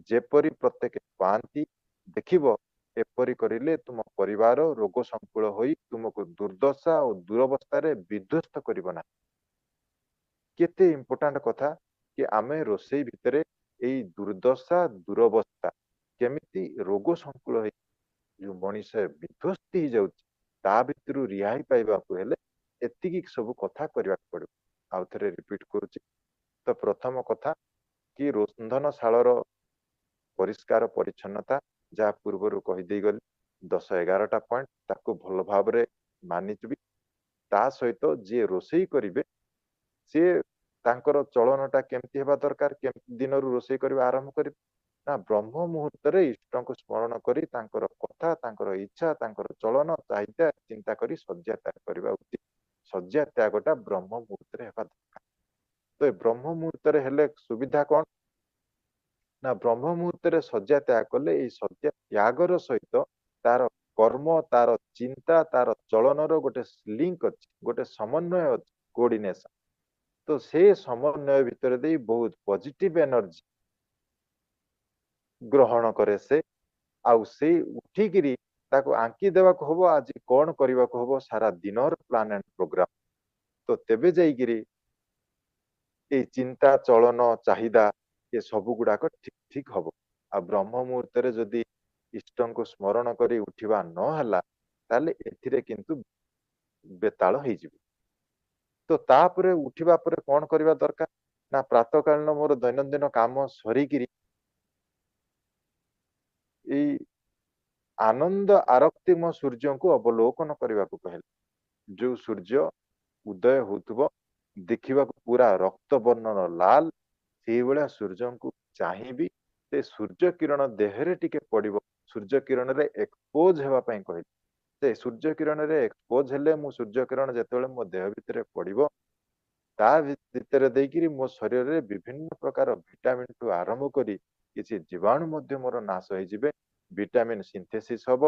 ଯେପରି ପ୍ରତ୍ୟେକ ପାଆନ୍ତି, ଦେଖିବ ଏପରି କରିଲେ ତୁମ ପରିବାର ରୋଗ ସଂକୁଳ ହୋଇ ତୁମକୁ ଦୁର୍ଦ୍ଦଶା ଓ ଦୁରବସ୍ଥାରେ ବିଧ୍ୱସ୍ତ କରିବ ନାହିଁ। କେତେ ଇମ୍ପୋର୍ଟାଣ୍ଟ କଥା କି ଆମେ ରୋଷେଇ ଭିତରେ ଏଇ ଦୁର୍ଦ୍ଦଶା ଦୁରବସ୍ଥା କେମିତି ରୋଗ ସଂକୁଳ ହେଇ ଯୋଉ ମଣିଷ ବିଧ୍ୱସ୍ତ ହେଇଯାଉଛି ତା ଭିତରୁ ରିହାଇ ପାଇବାକୁ ହେଲେ ଏତିକି ସବୁ କଥା କରିବାକୁ ପଡିବ। ଆଉ ଥରେ ରିପିଟ କରୁଛି। ତ ପ୍ରଥମ କଥା କି ରନ୍ଧନଶାଳର ପରିଷ୍କାର ପରିଚ୍ଛନ୍ନତା, ଯାହା ପୂର୍ବରୁ କହିଦେଇ ଗଲି 10-11ଟା ପଏଣ୍ଟ, ତାକୁ ଭଲ ଭାବରେ ମାନିଯିବି। ତା ସହିତ ଯିଏ ରୋଷେଇ କରିବେ ସିଏ ତାଙ୍କର ଚଳନଟା କେମିତି ହେବା ଦରକାର, କେମିତି ଦିନରୁ ରୋଷେଇ କରିବା ଆରମ୍ଭ କରିବେ ନା ବ୍ରହ୍ମ ମୁହୂର୍ତ୍ତରେ ଇଷ୍ଟଙ୍କୁ ସ୍ମରଣ କରି ତାଙ୍କର କଥା, ତାଙ୍କର ଇଚ୍ଛା, ତାଙ୍କର ଚଳନ ଚାହିଦା ଚିନ୍ତା କରି ଶଯ୍ୟା ତ୍ୟାଗ କରିବା ଉଚିତ। ଶଯ୍ୟା ତ୍ୟାଗଟା ବ୍ରହ୍ମ ମୁହୂର୍ତ୍ତରେ ହେବା ଦରକାର। ତ ଏ ବ୍ରହ୍ମ ମୁହୂର୍ତ୍ତରେ ହେଲେ ସୁବିଧା କଣ ନା, ବ୍ରହ୍ମ ମୁହୂର୍ତ୍ତରେ ଶଯ୍ୟା ତ୍ୟାଗ କଲେ ଏଇ ଶଯ୍ୟା ତ୍ୟାଗର ସହିତ ତାର କର୍ମ, ତାର ଚିନ୍ତା, ତାର ଚଳନର ଗୋଟେ ଲିଙ୍କ ଅଛି, ଗୋଟେ ସମନ୍ୱୟ ଅଛି, କୋଅର୍ଡିନେସନ। ତ ସେ ସମନ୍ୱୟ ଭିତରେ ଦେଇ ବହୁତ ପଜିଟିଭ ଏନର୍ଜି ଗ୍ରହଣ କରେ ସେ। ଆଉ ସେ ଉଠିକିରି ତାକୁ ଆଙ୍କି ଦେବାକୁ ହବ ଆଜି କଣ କରିବାକୁ ହବ ସାରା ଦିନର ପ୍ଲାନ ଆଣ୍ଡ ପ୍ରୋଗ୍ରାମ। ତ ତେବେ ଯାଇକିରି ଏଇ ଚିନ୍ତା, ଚଳନ, ଚାହିଦା ଏ ସବୁ ଗୁଡାକ ଠିକ ଠିକ ହବ। ଆଉ ବ୍ରହ୍ମ ମୁହୂର୍ତ୍ତରେ ଯଦି ଇଷ୍ଟଙ୍କୁ ସ୍ମରଣ କରି ଉଠିବା ନହେଲା ତାହେଲେ ଏଥିରେ କିନ୍ତୁ ବେତାଳ ହେଇଯିବ। ତ ତାପରେ ଉଠିବା ପରେ କଣ କରିବା ଦରକାର ନା, ପ୍ରାତଃକାଳୀନ ମୋର ଦୈନନ୍ଦିନ କାମ ସରିକିରି ଏଇ ଆନନ୍ଦ ଆରକ୍ତିମ ସୂର୍ଯ୍ୟଙ୍କୁ ଅବଲୋକନ କରିବାକୁ କହିଲେ। ଯୋଉ ସୂର୍ଯ୍ୟ ଉଦୟ ହଉଥିବ, ଦେଖିବାକୁ ପୁରା ରକ୍ତ ବର୍ଣ୍ଣର ଲାଲ, ସେଇଭଳିଆ ସୂର୍ଯ୍ୟଙ୍କୁ ଚାହିଁବି। ସେ ସୂର୍ଯ୍ୟ କିରଣ ଦେହରେ ଟିକେ ପଡିବ, ସୂର୍ଯ୍ୟ କିରଣରେ ଏକ୍ସପୋଜ ହେବା ପାଇଁ କହିଲେ। ସେ ସୂର୍ଯ୍ୟ କିରଣରେ ଏକ୍ସପୋଜ ହେଲେ, ମୁଁ ସୂର୍ଯ୍ୟ କିରଣ ଯେତେବେଳେ ମୋ ଦେହ ଭିତରେ ପଡିବ ତା ଭିତରେ ଦେଇକିରି ମୋ ଶରୀରରେ ବିଭିନ୍ନ ପ୍ରକାର ଭିଟାମିନ ଠୁ ଆରମ୍ଭ କରି କିଛି ଜୀବାଣୁ ମଧ୍ୟ ମୋର ନାଶ ହେଇଯିବେ। ଭିଟାମିନ ସିନ୍ଥେସିସ୍ ହବ,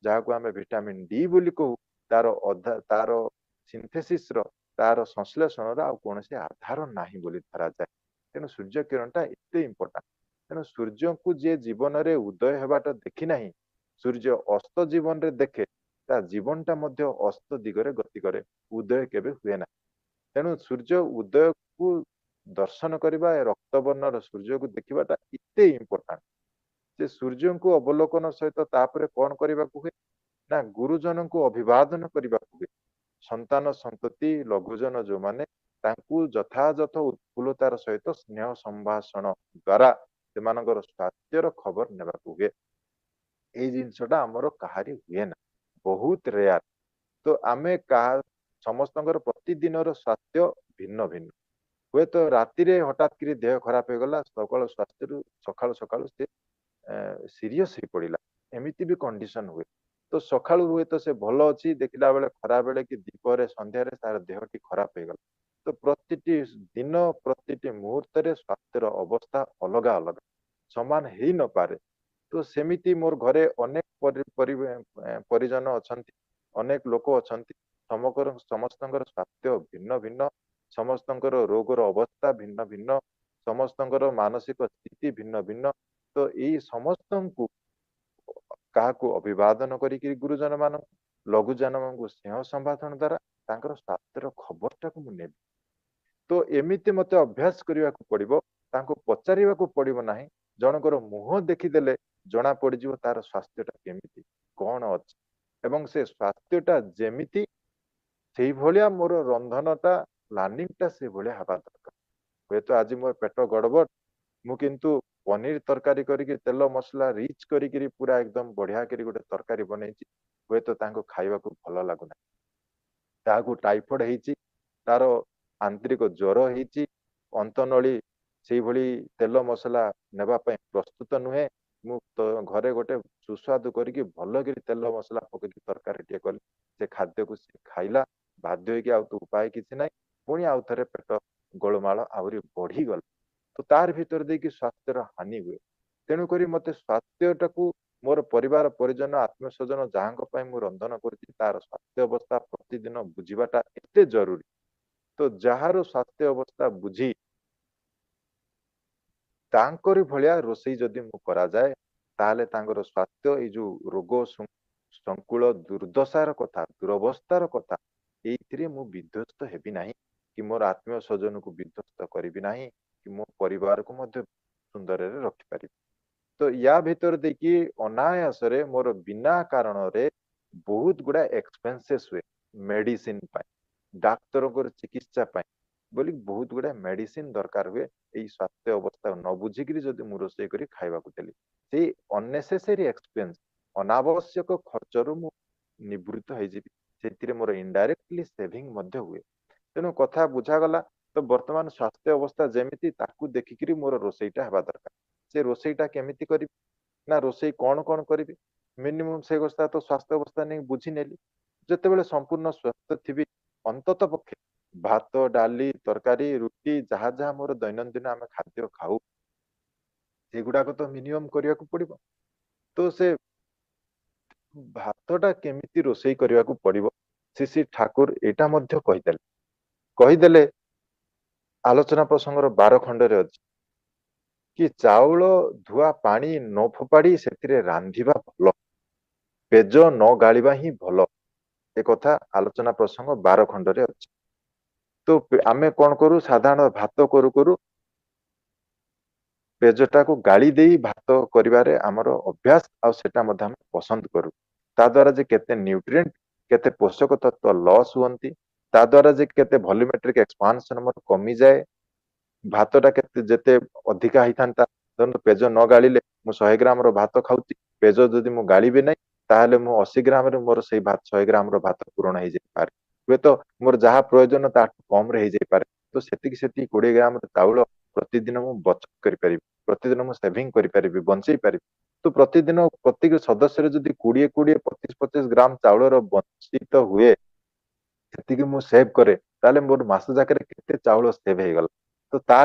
ଯାହାକୁ ଆମେ ଭିଟାମିନ ଡି ବୋଲି କହୁ। ତାର ସିନ୍ଥେସିସ ର, ତାର ସଂଶ୍ଳେଷଣର ଆଉ କୌଣସି ଆଧାର ନାହିଁ ବୋଲି ଧରାଯାଏ। ତେଣୁ ସୂର୍ଯ୍ୟ କିରଣଟା ଏତେ ଇମ୍ପୋର୍ଟାଣ୍ଟ। ତେଣୁ ସୂର୍ଯ୍ୟଙ୍କୁ ଯିଏ ଜୀବନରେ ଉଦୟ ହେବାଟା ଦେଖି ନାହିଁ, ସୂର୍ଯ୍ୟ ଅସ୍ତ ଜୀବନରେ ଦେଖେ, ତା ଜୀବନଟା ମଧ୍ୟ ଅସ୍ତ ଦିଗରେ ଗତି କରେ, ଉଦୟ କେବେ ହୁଏ ନାହିଁ। ତେଣୁ ସୂର୍ଯ୍ୟ ଉଦୟକୁ ଦର୍ଶନ କରିବା, ଏ ରକ୍ତବର୍ଣ୍ଣର ସୂର୍ଯ୍ୟକୁ ଦେଖିବାଟା ଏତେ ଇମ୍ପୋର୍ଟାଣ୍ଟ ଯେ ସୂର୍ଯ୍ୟଙ୍କୁ ଅବଲୋକନ ସହିତ ତାପରେ କଣ କରିବାକୁ ହୁଏ ନା ଗୁରୁଜନଙ୍କୁ ଅଭିବାଦନ କରିବାକୁ ହୁଏ। ସନ୍ତାନ ସନ୍ତତି ଲଘୁଜନ ଯୋଉମାନେ ତାଙ୍କୁ ଯଥାଯଥ ଉତ୍ଫୁଲ୍ଲତାର ସହିତ ସ୍ନେହ ସମ୍ଭାଷଣ ଦ୍ଵାରା ସେମାନଙ୍କର ସ୍ୱାସ୍ଥ୍ୟର ଖବର ନେବାକୁ ହୁଏ। ଏଇ ଜିନିଷଟା ଆମର କାହାରି ହୁଏ ନା, ବହୁତ ରେୟାର। ତ ଆମେ ସମସ୍ତଙ୍କର ପ୍ରତିଦିନର ସ୍ୱାସ୍ଥ୍ୟ ଭିନ୍ନ ଭିନ୍ନ। ହୁଏତ ରାତିରେ ହଠାତ୍ କରି ଦେହ ଖରାପ ହେଇଗଲା, ସକାଳୁ ସକାଳୁ ସେ ସିରିୟସ ହେଇ ପଡିଲା, ଏମିତି ବି କଣ୍ଡିସନ ହୁଏ। ତ ସକାଳୁ ହୁଏତ ସେ ଭଲ ଅଛି, ଦେଖିଲା ବେଳେ ଖରା ବେଳେ କି ଦ୍ୱିପହରେ ସନ୍ଧ୍ୟାରେ ତାର ଦେହଟି ଖରାପ ହେଇଗଲା। ତ ପ୍ରତିଟି ଦିନ ପ୍ରତିଟି ମୁହୂର୍ତ୍ତରେ ସ୍ୱାସ୍ଥ୍ୟର ଅବସ୍ଥା ଅଲଗା ଅଲଗା, ସମାନ ହେଇ ନପାରେ। ତ ସେମିତି ମୋର ଘରେ ଅନେକ ପରିଜନ ଅଛନ୍ତି, ଅନେକ ଲୋକ ଅଛନ୍ତି, ସମସ୍ତଙ୍କର ସ୍ୱାସ୍ଥ୍ୟ ଭିନ୍ନ ଭିନ୍ନ, ସମସ୍ତଙ୍କର ରୋଗର ଅବସ୍ଥା ଭିନ୍ନ ଭିନ୍ନ, ସମସ୍ତଙ୍କର ମାନସିକ ସ୍ଥିତି ଭିନ୍ନ ଭିନ୍ନ। ତ ଏଇ ସମସ୍ତଙ୍କୁ କାହାକୁ ଅଭିବାଦନ କରିକି ଗୁରୁଜନ ମାନଙ୍କୁ, ଲଘୁଜନ ମାନଙ୍କୁ ସ୍ନେହ ସମ୍ଭାଷଣ ଦ୍ଵାରା ତାଙ୍କର ସ୍ୱାସ୍ଥ୍ୟର ଖବରଟାକୁ ମୁଁ ନେବି। ତ ଏମିତି ମତେ ଅଭ୍ୟାସ କରିବାକୁ ପଡିବ, ତାଙ୍କୁ ପଚାରିବାକୁ ପଡିବ ନାହିଁ। ଜଣଙ୍କର ମୁହଁ ଦେଖିଦେଲେ ଜଣା ପଡିଯିବ ତାର ସ୍ୱାସ୍ଥ୍ୟଟା କେମିତି କଣ ଅଛି, ଏବଂ ସେ ସ୍ୱାସ୍ଥ୍ୟଟା ଯେମିତି ସେଇଭଳିଆ ମୋର ରନ୍ଧନଟା ପ୍ଲାନିଂଟା ସେଇଭଳିଆ ହେବା ଦରକାର। ହୁଏତ ଆଜି ମୋର ପେଟ ଗଡବଡ, ମୁଁ କିନ୍ତୁ ପନିର ତରକାରୀ କରିକି ତେଲ ମସଲା ରିଚ୍ କରିକିରି ପୁରା ଏକଦମ ବଢିଆ କରି ଗୋଟେ ତରକାରୀ ବନେଇଛି, ହୁଏତ ତାଙ୍କୁ ଖାଇବାକୁ ଭଲ ଲାଗୁନାହିଁ। ତାହାକୁ ଟାଇଫଏଡ ହେଇଛି, ତାର ଆନ୍ତରିକ ଜ୍ୱର ହେଇଛି, ଅନ୍ତନଳୀ ସେଇଭଳି ତେଲ ମସଲା ନେବା ପାଇଁ ପ୍ରସ୍ତୁତ ନୁହେଁ। ମୁଁ ତ ଘରେ ଗୋଟେ ସୁସ୍ୱାଦୁ କରିକି ଭଲକିରି ତେଲ ମସଲା ପକେଇକି ତରକାରୀ ଟିକେ କଲି, ସେ ଖାଦ୍ୟକୁ ସେ ଖାଇଲା, ବାଧ୍ୟ ହେଇକି, ଆଉ ତ ଉପାୟ କିଛି ନାହିଁ, ପୁଣି ଆଉ ଥରେ ପେଟ ଗୋଳମାଳ ଆହୁରି ବଢିଗଲା। ତ ତାର ଭିତରେ ଦେଇକି ସ୍ୱାସ୍ଥ୍ୟର ହାନି ହୁଏ। ତେଣୁକରି ମତେ ସ୍ୱାସ୍ଥ୍ୟଟାକୁ ମୋର ପରିବାର ପରିଜନ ଆତ୍ମୀୟ ସ୍ୱଜନ ଯାହାଙ୍କ ପାଇଁ ମୁଁ ରନ୍ଧନ କରୁଛି ତାର ସ୍ୱାସ୍ଥ୍ୟ ଅବସ୍ଥା ପ୍ରତିଦିନ ବୁଝିବାଟା ଏତେ ଜରୁରୀ। ତ ଯାହାର ସ୍ୱାସ୍ଥ୍ୟ ଅବସ୍ଥା ବୁଝି ତାଙ୍କରି ଭଳିଆ ରୋଷେଇ ଯଦି ମୁଁ କରାଯାଏ, ତାହେଲେ ତାଙ୍କର ସ୍ୱାସ୍ଥ୍ୟ ଏଇ ଯୋଉ ରୋଗ ସଂକୁଳ ଦୁର୍ଦ୍ଦଶାର କଥା, ଦୁରବସ୍ଥାର କଥା, ଏଇଥିରେ ମୁଁ ବିଧ୍ୱସ୍ତ ହେବି ନାହିଁ, କି ମୋର ଆତ୍ମୀୟ ସ୍ୱଜନକୁ ବିଧ୍ୱସ୍ତ କରିବି ନାହିଁ, କି ମୋ ପରିବାରକୁ ମଧ୍ୟ ସୁନ୍ଦରରେ ରଖିପାରିବି। ତ ୟା ଭିତରେ ଦେଇକି ଅନାୟାସରେ ମୋର ବିନା କାରଣରେ ବହୁତ ଗୁଡା ଏକ୍ସପେନ୍ସେସ୍ ହୁଏ। ମେଡିସିନ ପାଇଁ, ଡାକ୍ତରଙ୍କର ଚିକିତ୍ସା ପାଇଁ ବୋଲି ବହୁତ ଗୁଡା ମେଡିସିନ ଦରକାର ହୁଏ। ଏଇ ସ୍ୱାସ୍ଥ୍ୟ ଅବସ୍ଥା ନ ବୁଝିକିରି ଯଦି ମୁଁ ରୋଷେଇ କରି ଖାଇବାକୁ ଦେଲି, ସେଇ ଅନନେସେସାରୀ ଏକ୍ସପେନ୍ସ, ଅନାବଶ୍ୟକ ଖର୍ଚ୍ଚରୁ ମୁଁ ନିବୃତ୍ତ ହେଇଯିବି। ସେଥିରେ ମୋର ଇନଡାଇରେକ୍ଟଲି ସେଭିଂ ମଧ୍ୟ ହୁଏ। ତେଣୁ କଥା ବୁଝାଗଲା। ତ ବର୍ତ୍ତମାନ ସ୍ୱାସ୍ଥ୍ୟ ଅବସ୍ଥା ଯେମିତି ତାକୁ ଦେଖିକିରି ମୋର ରୋଷେଇଟା ହେବା ଦରକାର। ସେ ରୋଷେଇଟା କେମିତି କରିବି ନା ରୋଷେଇ କଣ କଣ କରିବି, ମିନିମମ୍ ସେ ଅବସ୍ଥା ତ ସ୍ୱାସ୍ଥ୍ୟ ଅବସ୍ଥା ନେଇ ବୁଝି ନେଲି। ଯେତେବେଳେ ସମ୍ପୂର୍ଣ୍ଣ ସ୍ୱସ୍ଥ ଥିବି, ଅନ୍ତତ ପକ୍ଷେ ଭାତ ଡାଲି ତରକାରୀ ରୁଟି ଯାହା ଯାହା ମୋର ଦୈନନ୍ଦିନ ଆମେ ଖାଦ୍ୟ ଖାଉ, ସେଗୁଡାକ ତ ମିନିମମ୍ କରିବାକୁ ପଡିବ। ତ ସେ ଭାତଟା କେମିତି ରୋଷେଇ କରିବାକୁ ପଡିବ, ଶ୍ରୀ ଠାକୁର ଏଇଟା ମଧ୍ୟ କହିଦେଲେ ଆଲୋଚନା ପ୍ରସଙ୍ଗର 12 ଖଣ୍ଡରେ ଅଛି କି ଚାଉଳ ଧୁଆ ପାଣି ନ ଫୋପାଡି ସେଥିରେ ରାନ୍ଧିବା ଭଲ, ପେଜ ନ ଗାଳିବା ହିଁ ଭଲ। ଏ କଥା ଆଲୋଚନା ପ୍ରସଙ୍ଗ 12 ଖଣ୍ଡରେ ଅଛି। ତ ଆମେ କଣ କରୁ, ସାଧାରଣ ଭାତ କରୁ କରୁ ପେଜଟାକୁ ଗାଳି ଦେଇ ଭାତ କରିବାରେ ଆମର ଅଭ୍ୟାସ, ଆଉ ସେଟା ମଧ୍ୟ ଆମେ ପସନ୍ଦ କରୁ। ତା ଦ୍ୱାରା ଯେ କେତେ ନ୍ୟୁଟ୍ରିଏଣ୍ଟ, କେତେ ପୋଷକ ତତ୍ଵ ଲସ୍ ହୁଅନ୍ତି, ତା ଦ୍ୱାରା ଯେ କେତେ ଭଲ୍ୟୁମେଟ୍ରିକ ଏକ୍ସପାନ୍ସନ ଆମର କମିଯାଏ। ଭାତଟା ଯେତେ ଅଧିକା ହେଇଥାନ୍ତା, ଧରନ୍ତୁ ପେଜ ନ ଗାଳିଲେ ମୁଁ 100 ଗ୍ରାମର ଭାତ ଖାଉଛି, ପେଜ ଯଦି ମୁଁ ଗାଳିବି ନାହିଁ, ତାହେଲେ ମୁଁ 80 ଗ୍ରାମରେ ମୋର ସେଇ 100 ଗ୍ରାମର ଭାତ ପୂରଣ ହେଇଯାଇପାରେ। ହୁଏତ ମୋର ଯାହା ପ୍ରୟୋଜନ ତାଠୁ କମରେ ହେଇଯାଇପାରେ। ତ ସେତିକି 20 ଗ୍ରାମର ଚାଉଳ ପ୍ରତିଦିନ ମୁଁ ବଚତ କରିପାରିବି, ପ୍ରତିଦିନ ମୁଁ ସେଭିଂ କରିପାରିବି, ବଞ୍ଚେଇ ପାରିବି। ତ ପ୍ରତିଦିନ ପ୍ରତ୍ୟେକ ସଦସ୍ୟରେ ଯଦି 20 25 ଗ୍ରାମ ଚାଉଳର ବଞ୍ଚିତ ହୁଏ, ସେତିକି ମୁଁ ସେଭ୍ କରେ, ତାହେଲେ ମୋର ମାସ ଯାକରେ କେତେ ଚାଉଳ ସେଭ୍ ହେଇଗଲା। ତ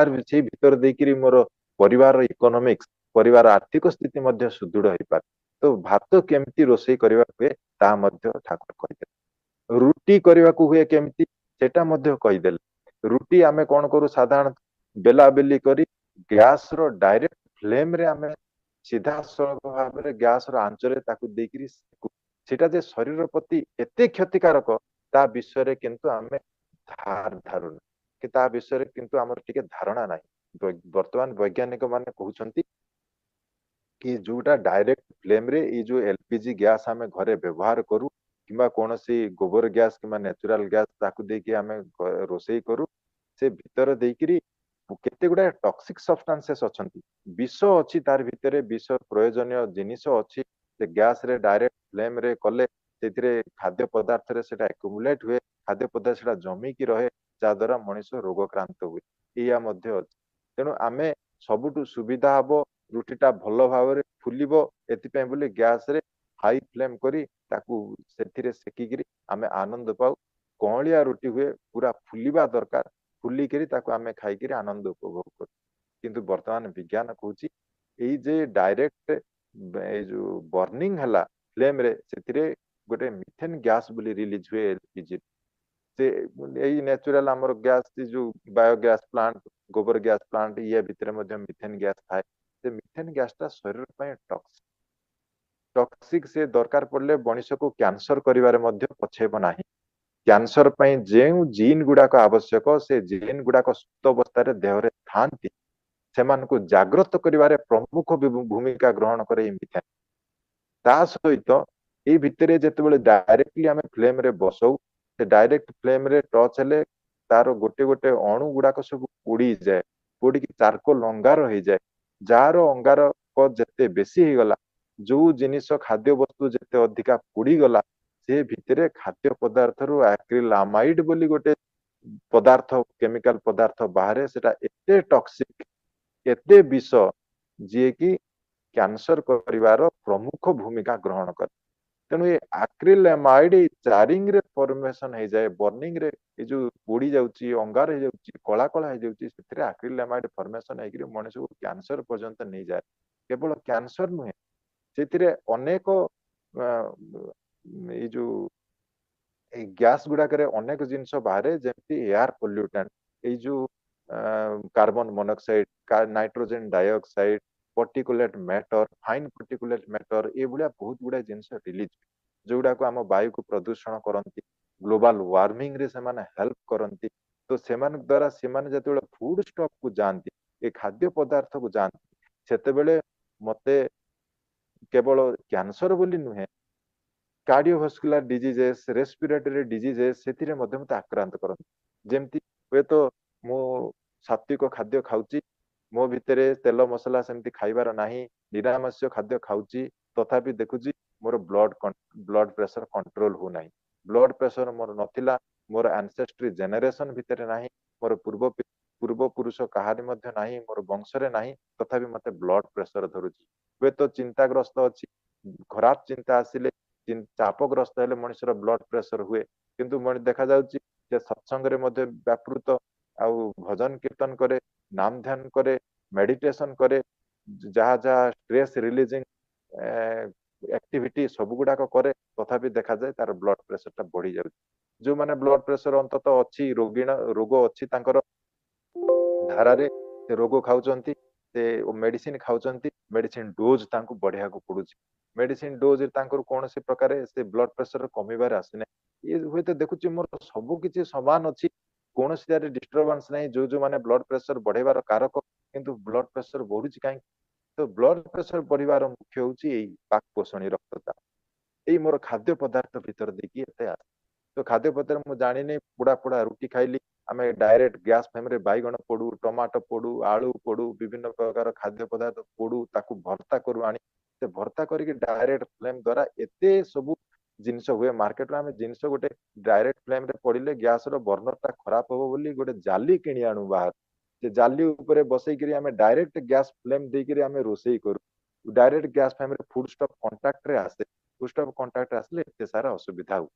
ସେଇ ଭିତରେ ଦେଇକିରି ମୋର ପରିବାର ଇକୋନୋମିକ୍ସ, ପରିବାର ଆର୍ଥିକ ସ୍ଥିତି ମଧ୍ୟ ସୁଦୃଢ ହେଇପାରେ। ତ ଭାତ କେମିତି ରୋଷେଇ କରିବା ହୁଏ ତାହା ମଧ୍ୟ ଠାକୁର କହିଦେଲେ। ରୁଟି କରିବାକୁ ହୁଏ କେମିତି ସେଟା ମଧ୍ୟ କହିଦେଲେ। ରୁଟି ଆମେ କଣ କରୁ, ସାଧାରଣତଃ ବେଲାବେଲି କରି ଗ୍ୟାସ ର ଡାଇରେକ୍ଟ ଫ୍ଲେମ ରେ ଆମେ ସିଧାସଳଖ ଭାବରେ ଗ୍ୟାସ ର ଆଞ୍ଚରେ ତାକୁ ଦେଇକିରି ସେକୁ। ସେଟା ଯେ ଶରୀର ପ୍ରତି ଏତେ କ୍ଷତିକାରକ ତା ବିଷୟରେ କିନ୍ତୁ ଆମେ ଧାରୁନୁ କି ତା ବିଷୟରେ କିନ୍ତୁ ଆମର ଟିକେ ଧାରଣା ନାହିଁ। ବର୍ତ୍ତମାନ ବୈଜ୍ଞାନିକ ମାନେ କହୁଛନ୍ତି କି ଯୋଉଟା ଡାଇରେକ୍ଟ ଫ୍ଲେମ ରେ ଏଇ ଯୋଉ ଏଲପିଜି ଗ୍ୟାସ ଆମେ ଘରେ ବ୍ୟବହାର କରୁ କିମ୍ବା କୌଣସି ଗୋବର ଗ୍ୟାସ କିମ୍ବା ନ୍ୟାଚୁରାଲ ଗ୍ୟାସ ତାକୁ ଦେଇକି ଆମେ ରୋଷେଇ କରୁ, ସେ ଭିତରେ ଦେଇକିରି କେତେ ଗୁଡାଏ ଟକ୍ସିକ ସବଷ୍ଟାନ୍ସେସ୍ ଅଛନ୍ତି, ବିଷ ଅଛି ତାର ଭିତରେ, ବିଷ ପ୍ରয়োଜନୀୟ ଜିନିଷ ଅଛି। ସେ ଗ୍ୟାସ ରେ ଡାଇରେକ୍ଟ ଫ୍ଲେମ ରେ କଲେ ସେଥିରେ ଖାଦ୍ୟ ପଦାର୍ଥରେ ସେଟା ଏକୁମୁଲେଟ ହୁଏ, ଖାଦ୍ୟ ପଦାର୍ଥ ସେଟା ଜମିକି ରହେ, ଯାହା ଦ୍ୱାରା ମଣିଷ ରୋଗକ୍ରାନ୍ତ ହୁଏ। ଏଇଆ ମଧ୍ୟ ଅଛି। ତେଣୁ ଆମେ ସବୁଠୁ ସୁବିଧା ହବ ରୁଟିଟା ଭଲ ଭାବରେ ଫୁଲିବ, ଏଥିପାଇଁ ବୋଲି ଗ୍ୟାସ ରେ ହାଇ ଫ୍ଲେମ କରି ତାକୁ ସେଥିରେ ସେକିକିରି ଆମେ ଆନନ୍ଦ ପାଉ। କଅଁଳିଆ ରୁଟି ହୁଏ, ପୁରା ଫୁଲିବା ଦରକାର, ଫୁଲିକିରି ତାକୁ ଆମେ ଖାଇକିରି ଆନନ୍ଦ ଉପଭୋଗ କରୁ। କିନ୍ତୁ ବର୍ତ୍ତମାନ ବିଜ୍ଞାନ କହୁଛି ଏଇ ଯେ ଡାଇରେକ୍ଟ ଏଇ ଯୋଉ ବର୍ଣ୍ଣିଂ ହେଲା ଫ୍ଲେମ ରେ, ସେଥିରେ ଗୋଟେ ମିଥେନ ଗ୍ୟାସ ବୋଲି ରିଲିଜ ହୁଏ ଏଲପିଜି। ସେ ଏଇ ନ୍ୟାଚୁରାଲ ଆମର ଗ୍ୟାସ ଯୋଉ ବାୟୋଗ୍ୟାସ ପ୍ଲାଣ୍ଟ, ଗୋବର ଗ୍ୟାସ ପ୍ଲାଣ୍ଟ, ଇଏ ଭିତରେ ମଧ୍ୟ ମିଥେନ ଗ୍ୟାସ ଥାଏ। ସେ ମିଥେନ ଗ୍ୟାସ ଟା ଶରୀର ପାଇଁ ଟକ୍ସିକ, ସେ ଦରକାର ପଡିଲେ ମଣିଷକୁ କ୍ୟାନସର କରିବାରେ ମଧ୍ୟ ପଛେଇବ ନାହିଁ। କ୍ୟାନ୍ସର ପାଇଁ ଯେଉଁ ଜିନ୍ ଗୁଡାକ ଆବଶ୍ୟକ, ସେ ଜିନ୍ ଗୁଡାକ ସୁପ୍ତ ଅବସ୍ଥାରେ ଦେହରେ ଥାନ୍ତି, ସେମାନଙ୍କୁ ଜାଗ୍ରତ କରିବାରେ ପ୍ରମୁଖ ଭୂମିକା ଗ୍ରହଣ କରେ ଏଇ ମିଥେନ। ତା ସହିତ ଏଇ ଭିତରେ ଯେତେବେଳେ ଡାଇରେକ୍ଟଲି ଆମେ ଫ୍ଲେମ ରେ ବସଉ, ସେ ଡାଇରେକ୍ଟ ଫ୍ଲେମ ରେ ଟଚ ହେଲେ ତାର ଗୋଟେ ଗୋଟେ ଅଣୁ ଗୁଡାକ ସବୁ ପୋଡିଯାଏ, ପୋଡିକି ଚାରକୋଲ ଅଙ୍ଗାର ହେଇଯାଏ। ଯାହାର ଅଙ୍ଗାରକ ଯେତେ ବେଶୀ ହେଇଗଲା, ଯୋଉ ଜିନିଷ ଖାଦ୍ୟ ବସ୍ତୁ ଯେତେ ଅଧିକା ପୋଡିଗଲା, ସେ ଭିତରେ ଖାଦ୍ୟ ପଦାର୍ଥରୁ ଆକ୍ରିଲାମାଇଡ ବୋଲି ଗୋଟେ ପଦାର୍ଥ, କେମିକାଲ ପଦାର୍ଥ ବାହାରେ, ସେଟା ଏତେ ଟକ୍ସିକ, ଏତେ ବିଷ, ଯିଏକି କ୍ୟାନସର କରିବାର ପ୍ରମୁଖ ଭୂମିକା ଗ୍ରହଣ କରେ। ତେଣୁ ଏ ଆକ୍ରିଲାମାଇଡ ଚାରିଂ ରେ ଫର୍ମେସନ ହେଇଯାଏ, ବର୍ଣ୍ଣିଂ ରେ ଏଇ ଯୋଉ ପୋଡି ଯାଉଛି, ଅଙ୍ଗାର ହେଇଯାଉଛି, କଳା କଳା ହେଇଯାଉଛି, ସେଥିରେ ଆକ୍ରିଲାମାଇଡ ଫର୍ମେସନ ହେଇକିରି ମଣିଷକୁ କ୍ୟାନସର ପର୍ଯ୍ୟନ୍ତ ନେଇଯାଏ। କେବଳ କ୍ୟାନସର ନୁହେଁ, ସେଥିରେ ଅନେକ ଏଇ ଯୋଉ ଏଇ ଗ୍ୟାସ ଗୁଡାକରେ ଅନେକ ଜିନିଷ ବାହାରେ, ଯେମିତି ଏୟାର ପଲ୍ୟୁଟାଣ୍ଟ, ଏଇ ଯୋଉ carbon monoxide, nitrogen dioxide, particulate matter, fine particulate matter, ଏଇଭଳିଆ ବହୁତ ଗୁଡାଏ ଜିନିଷ ରିଲିଜ, ଯୋଉଗୁଡାକୁ ଆମ ବାୟୁକୁ ପ୍ରଦୂଷଣ କରନ୍ତି, ଗ୍ଲୋବାଲ ୱାର୍ମିଂ ରେ ସେମାନେ ହେଲ୍ପ କରନ୍ତି। ତ ସେମାନଙ୍କ ଦ୍ଵାରା ସେମାନେ ଯେତେବେଳେ ଫୁଡ ଷ୍ଟପ କୁ ଯାଆନ୍ତି, ଏ ଖାଦ୍ୟ ପଦାର୍ଥକୁ ଯାଆନ୍ତି, ସେତେବେଳେ ମତେ କେବଳ କ୍ୟାନସର ବୋଲି ନୁହେଁ, କାର୍ଡିଓଭାସ୍କୁଲାର ଡିଜିଜେସ୍, ରେସ୍ପିରେଟୋରୀ ଡିଜିଜେସ୍, ସେଥିରେ ମଧ୍ୟ ମତେ ଆକ୍ରାନ୍ତ କରନ୍ତି। ଯେମିତି ହୁଏତ ମୁଁ ସାତ୍ଵିକ ଖାଦ୍ୟ ଖାଉଛି, ମୋ ଭିତରେ ତେଲ ମସଲା ସେମିତି ଖାଇବାର ନାହିଁ, ନିରାମିଷ ଖାଦ୍ୟ ଖାଉଛି, ତଥାପି ଦେଖୁଛି ମୋର ବ୍ଲଡ ପ୍ରେସର କଣ୍ଟ୍ରୋଲ ହଉନାହିଁ। ବ୍ଲଡ ପ୍ରେସର ମୋର ନଥିଲା, ମୋର ଆନସେଷ୍ଟ୍ରି ଜେନେରେସନ ଭିତରେ ନାହିଁ, ମୋର ପୂର୍ବ ପୁରୁଷ କାହାରି ମଧ୍ୟ ନାହିଁ, ମୋର ବଂଶରେ ନାହିଁ, ତଥାପି ମତେ ବ୍ଲଡ ପ୍ରେସର ଧରୁଛି। ହୁଏତ ଚିନ୍ତାଗ୍ରସ୍ତ ଅଛି, ଖରାପ ଚିନ୍ତା ଆସିଲେ, ଚାପଗ୍ରସ୍ତ ହେଲେ ମଣିଷର ବ୍ଲଡ ପ୍ରେସର ହୁଏ। କିନ୍ତୁ ଦେଖାଯାଉଛି ଯେ ସତ୍ସଙ୍ଗରେ ମଧ୍ୟ ବ୍ୟାପୃତ, ଆଉ ଭଜନ କୀର୍ତ୍ତନ କରେ, ନାମ ଧ୍ୟାନ କରେ, ମେଡିଟେସନ କରେ, ଯାହା ଯାହା ଷ୍ଟ୍ରେସ ରିଲିଜିଂ ଆକ୍ଟିଭିଟି ସବୁ ଗୁଡାକ କରେ, ତଥାପି ଦେଖାଯାଏ ତାର ବ୍ଲଡ ପ୍ରେସର ଟା ବଢି ଯାଉଛି। ଯୋଉମାନେ ବ୍ଲଡ ପ୍ରେସର ଅନ୍ତତଃ ଅଛି, ରୋଗ ଅଛି ତାଙ୍କର ଧାରାରେ, ସେ ରୋଗ ଖାଉଛନ୍ତି, ସେ ମେଡିସିନ ଖାଉଛନ୍ତି, ମେଡିସିନ ଡୋଜ ତାଙ୍କୁ ବଢିବାକୁ ପଡୁଛି। ମେଡିସିନ ଡୋଜ ତାଙ୍କର କୌଣସି ପ୍ରକାର ସେ ବ୍ଲଡ ପ୍ରେସର କମିବାରେ ଆସିନାହିଁ। ଇଏ ହୁଏତ ଦେଖୁଛି ମୋର ସବୁ କିଛି ସମାନ ଅଛି, କୌଣସି ଜାଗାରେ ଡିଷ୍ଟରବାନ୍ସ ନାହିଁ, ଯୋଉମାନେ ବ୍ଲଡ ପ୍ରେସର ବଢେଇବାର କାରକ, କିନ୍ତୁ ବ୍ଲଡ ପ୍ରେସର ବଢୁଛି କାହିଁକି? ତ ବ୍ଲଡ ପ୍ରେସର ବଢିବାର ମୁଖ୍ୟ ହଉଛି ଏଇ ପାକ ପୋଷଣୀ ରକ୍ତଚାପ, ଏଇ ମୋର ଖାଦ୍ୟ ପଦାର୍ଥ ଭିତରେ ଦେଇକି ଏତେ ଆସେ। ତ ଖାଦ୍ୟ ପଦାର୍ଥ ମୁଁ ଜାଣିନି, ପୋଡା ପୋଡା ରୁଟି ଖାଇଲି, ଆମେ ଡାଇରେକ୍ଟ ଗ୍ୟାସ ଫ୍ଲେମରେ ବାଇଗଣ ପୋଡୁ, ଟମାଟୋ ପୋଡୁ, ଆଳୁ ପୋଡୁ, ବିଭିନ୍ନ ପ୍ରକାର ଖାଦ୍ୟ ପଦାର୍ଥ ପୋଡୁ, ତାକୁ ଭର୍ତ୍ତା କରୁ, ଆଣି ସେ ଭର୍ତ୍ତା କରିକି ଡାଇରେକ୍ଟ ଫ୍ଲେମ ଦ୍ଵାରା ଏତେ ସବୁ ଜିନିଷ ହୁଏ। ମାର୍କେଟରେ ଆମେ ଜିନିଷ ଗୋଟେ ଡାଇରେକ୍ଟ ଫ୍ଲେମ ରେ ପଡିଲେ ଗ୍ୟାସ ର ବର୍ଣ୍ଣର ଟା ଖରାପ ହବ ବୋଲି ଗୋଟେ ଜାଲି କିଣି ଆଣୁ ବାହାରୁ, ସେ ଜାଲି ଉପରେ ବସେଇକିରି ଆମେ ଡାଇରେକ୍ଟ ଗ୍ୟାସ ଫ୍ଲେମ ଦେଇକିରି ଆମେ ରୋଷେଇ କରୁ। ଡାଇରେକ୍ଟ ଗ୍ୟାସ ଫ୍ଲେମରେ ଫୁଡ ଷ୍ଟପ କଣ୍ଟାକ୍ଟରେ ଆସେ, ଫୁଡ ଷ୍ଟପ କଣ୍ଟାକ୍ଟ ଆସିଲେ ଏତେ ସାରା ଅସୁବିଧା ହୁଏ।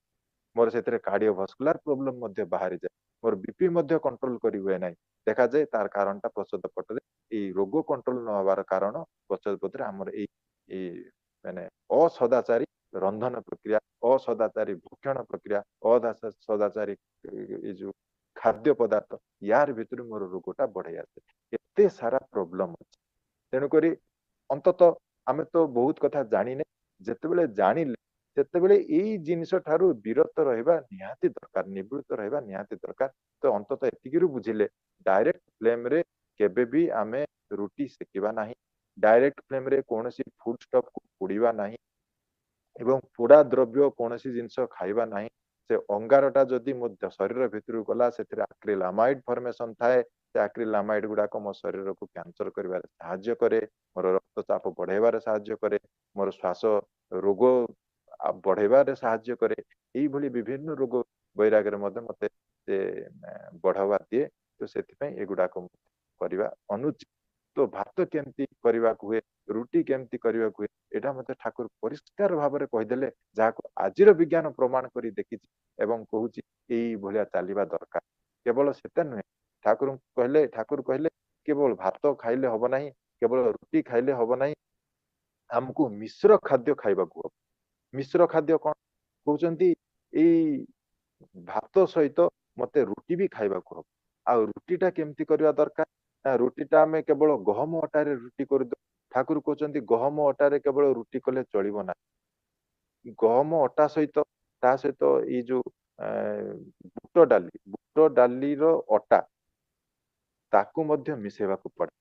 ମୋର ସେଥିରେ କାର୍ଡିଓ ଭାସ୍କୁଲାର ପ୍ରୋବ୍ଲେମ ମଧ୍ୟ ବାହାରିଯାଏ, ମୋର ବିପି ମଧ୍ୟ କଣ୍ଟ୍ରୋଲ କରି ହୁଏ ନାହିଁ। ଦେଖାଯାଏ ତାର କାରଣଟା ପ୍ରଚ୍ଛଦ ପଟରେ, ଏଇ ରୋଗ କଣ୍ଟ୍ରୋଲ ନ ହବାର କାରଣ ପ୍ରଚ୍ଛଦ ପଟରେ ଆମର ଏଇ ମାନେ ଅସଦାଚାରୀ ରନ୍ଧନ ପ୍ରକ୍ରିୟା, ଅସଦାଚାରୀ ଭକ୍ଷଣ ପ୍ରକ୍ରିୟା, ସଦାଚାରୀ ଏଇ ଯୋଉ ଖାଦ୍ୟ ପଦାର୍ଥ ୟାର ଭିତରୁ ମୋର ରୋଗଟା ବଢେଇ ଆସେ। ଏତେ ସାରା ପ୍ରୋବ୍ଲେମ ଅଛି। ତେଣୁକରି ଅନ୍ତତଃ ଆମେ ତ ବହୁତ କଥା ଜାଣିନେ, ଯେତେବେଳେ ଜାଣିଲେ ସେତେବେଳେ ଏଇ ଜିନିଷ ଠାରୁ ବିରତ ରହିବା ନିହାତି ଦରକାର, ନିବୃତ୍ତ ରହିବା ନିହାତି ଦରକାର। ତ ଅନ୍ତତଃ ଏତିକିରୁ ବୁଝିଲେ ଡାଇରେକ୍ଟ ଫ୍ଲେମରେ କେବେ ବି ଆମେ ରୁଟି ସେକିବା ନାହିଁ, ଡାଇରେକ୍ଟ ଫ୍ଲେମରେ କୌଣସି ଫୁଡ ଷ୍ଟଫକୁ ପୋଡିବା ନାହିଁ ଏବଂ ପୋଡା ଦ୍ରବ୍ୟ କୌଣସି ଜିନିଷ ଖାଇବା ନାହିଁ। ସେ ଅଙ୍ଗାରଟା ଯଦି ମୋ ଶରୀର ଭିତରକୁ ଗଲା ସେଥିରେ ଆକ୍ରିଲାମାଇଡ ଫର୍ମେସନ ଥାଏ। ସେ ଆକ୍ରିଲାମାଇଡ ଗୁଡାକ ମୋ ଶରୀରକୁ କ୍ୟାନ୍ସର କରିବାରେ ସାହାଯ୍ୟ କରେ, ମୋର ରକ୍ତଚାପ ବଢେଇବାରେ ସାହାଯ୍ୟ କରେ, ମୋର ଶ୍ୱାସ ରୋଗ ବଢେଇବାରେ ସାହାଯ୍ୟ କରେ। ଏଇଭଳି ବିଭିନ୍ନ ରୋଗ ବୈରାଗ୍ୟରେ ମଧ୍ୟ ମତେ ସେ ବଢାଇବା ଦିଏ। ତ ସେଥିପାଇଁ ଏଗୁଡାକ କରିବା ଅନୁଚିତ। ତ ଭାତ କେମିତି କରିବାକୁ ହୁଏ, ରୁଟି କେମିତି କରିବାକୁ ହୁଏ, ଏଇଟା ମତେ ଠାକୁର ପରିଷ୍କାର ଭାବରେ କହିଦେଲେ, ଯାହାକୁ ଆଜିର ବିଜ୍ଞାନ ପ୍ରମାଣ କରି ଦେଖିଛି ଏବଂ କହୁଛି ଏଇ ଭଳିଆ ଚାଲିବା ଦରକାର। କେବଳ ସେଟା ନୁହେଁ, ଠାକୁର କହିଲେ କେବଳ ଭାତ ଖାଇଲେ ହବ ନାହିଁ, କେବଳ ରୁଟି ଖାଇଲେ ହବ ନାହିଁ, ଆମକୁ ମିଶ୍ର ଖାଦ୍ୟ ଖାଇବାକୁ ହବ। ମିଶ୍ର ଖାଦ୍ୟ କଣ କହୁଛନ୍ତି? ଏଇ ଭାତ ସହିତ ମତେ ରୁଟି ବି ଖାଇବାକୁ ହବ। ଆଉ ରୁଟିଟା କେମିତି କରିବା ଦରକାର ନା, ରୁଟିଟା ଆମେ କେବଳ ଗହମ ଅଟାରେ ରୁଟି କରିଦଉ। ଠାକୁର କହୁଛନ୍ତି ଗହମ ଅଟାରେ କେବଳ ରୁଟି କଲେ ଚଳିବ ନାହିଁ, ଗହମ ଅଟା ସହିତ ତା ସହିତ ଏଇ ଯୋଉ ବୁଟ ଡାଲିର ଅଟା ତାକୁ ମଧ୍ୟ ମିଶେଇବାକୁ ପଡେ।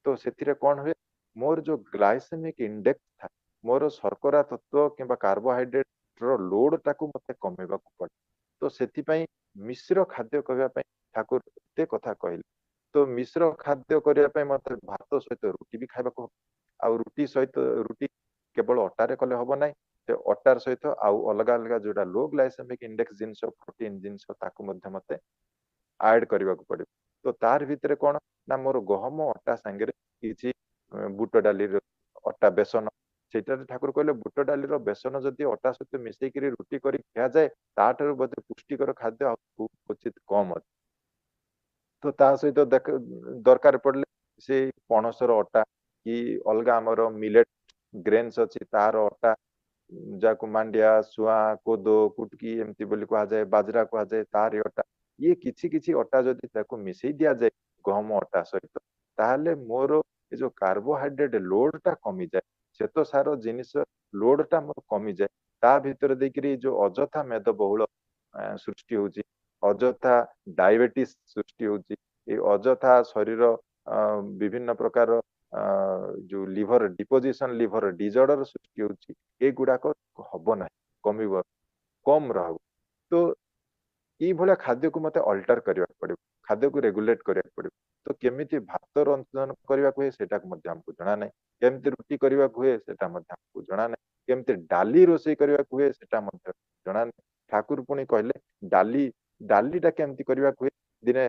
ତ ସେଥିରେ କଣ ହୁଏ, ମୋର ଯୋଉ ଗ୍ଲାଇସେମିକ ଇଣ୍ଡେକ୍ସ ଥାଏ, ମୋର ଶର୍କରା ତତ୍ଵ କିମ୍ବା କାର୍ବୋହାଇଡ୍ରେଟ ର ଲୋଡ ଟାକୁ ମତେ କମେଇବାକୁ ପଡେ। ତ ସେଥିପାଇଁ ମିଶ୍ର ଖାଦ୍ୟ କରିବା ପାଇଁ ଠାକୁର ଏତେ କଥା କହିଲେ। ତ ମିଶ୍ର ଖାଦ୍ୟ କରିବା ପାଇଁ ମତେ ଭାତ ସହିତ ରୁଟି ବି ଖାଇବାକୁ ହବ। ଆଉ ରୁଟି ସହିତ ରୁଟି କେବଳ ଅଟାରେ କଲେ ହବ ନାହିଁ, ସେ ଅଟାର ସହିତ ଆଉ ଅଲଗା ଅଲଗା ଯୋଉଟା ଲୋ ଗ୍ଲାଇସେମିକ ଇଣ୍ଡେକ୍ସ ଜିନିଷ, ପ୍ରୋଟିନ ଜିନିଷ, ତାକୁ ମଧ୍ୟ ମତେ ଆଡ କରିବାକୁ ପଡିବ। ତ ତାର ଭିତରେ କଣ ନା, ମୋର ଗହମ ଅଟା ସାଙ୍ଗରେ କିଛି ବୁଟ ଡାଲିର ଅଟା ବେସନ, ସେଇଟାରେ ଠାକୁର କହିଲେ ବୁଟ ଡାଲିର ବେସନ ଯଦି ଅଟା ସହିତ ମିଶେଇକିରି ରୁଟି କରି ଖିଆଯାଏ, ତାଠାରୁ ବୋଧେ ପୁଷ୍ଟିକର ଖାଦ୍ୟ ଆଉ ଉଚିତ କମ ଅଛି। ତ ତା ସହିତ ଦରକାର ପଡିଲେ ସେ ପଣସର ଅଟା କି ଅଲଗା ଆମର ମିଲେଟ ଗ୍ରେନ୍ସ ଅଛି ତାର ଅଟା, ଯାହାକୁ ମାଣ୍ଡିଆ, ସୁଆଁ, କୋଦୋ, କୁଟକି ଏମିତି ବୋଲି କୁହାଯାଏ, ବାଜରା କୁହାଯାଏ, ତାରି ଅଟା, ଇଏ କିଛି କିଛି ଅଟା ଯଦି ତାକୁ ମିଶେଇ ଦିଆଯାଏ ଗହମ ଅଟା ସହିତ, ତାହେଲେ ମୋର ଏ ଯୋଉ କାର୍ବୋହାଇଡ୍ରେଟ ଲୋଡ ଟା କମିଯାଏ, ଶ୍ଵେତ ସାର ଜିନିଷ ଲୋଡ ଟା ମୋର କମିଯାଏ। ତା ଭିତରେ ଦେଇକିରି ଯୋଉ ଅଯଥା ମେଦବହୁଳ ସୃଷ୍ଟି ହଉଛି, ଅଯଥା ଡାଇବେଟିସ ସୃଷ୍ଟି ହଉଛି, ଏଇ ଅଯଥା ଶରୀର ବିଭିନ୍ନ ପ୍ରକାର ଯୋଉ ଲିଭର ଡିପୋଜିସନ, ଲିଭର ଡିଜର୍ଡର ସୃଷ୍ଟି ହଉଛି, ଏଗୁଡାକ ହବ ନାହିଁ, କମିବ, କମ ରହିବ। ତ ଏଇଭଳିଆ ଖାଦ୍ୟକୁ ମତେ ଅଲ୍ଟର କରିବାକୁ ପଡିବ, ଖାଦ୍ୟକୁ ରେଗୁଲେଟ କରିବାକୁ ପଡିବ। ତ କେମିତି ଭାତ ରନ୍ଧନ କରିବାକୁ ହୁଏ ସେଟାକୁ ମଧ୍ୟ ଆମକୁ ଜଣା ନାହିଁ, କେମିତି ରୁଟି କରିବାକୁ ହୁଏ ସେଟା ମଧ୍ୟ ଆମକୁ ଜଣା ନାହିଁ, କେମିତି ଡାଲି ରୋଷେଇ କରିବାକୁ ହୁଏ ସେଟା ମଧ୍ୟ ଜଣା ନାହିଁ। ଠାକୁର ପୁଣି କହିଲେ ଡାଲିଟା କେମିତି କରିବାକୁ ହୁଏ। ଦିନେ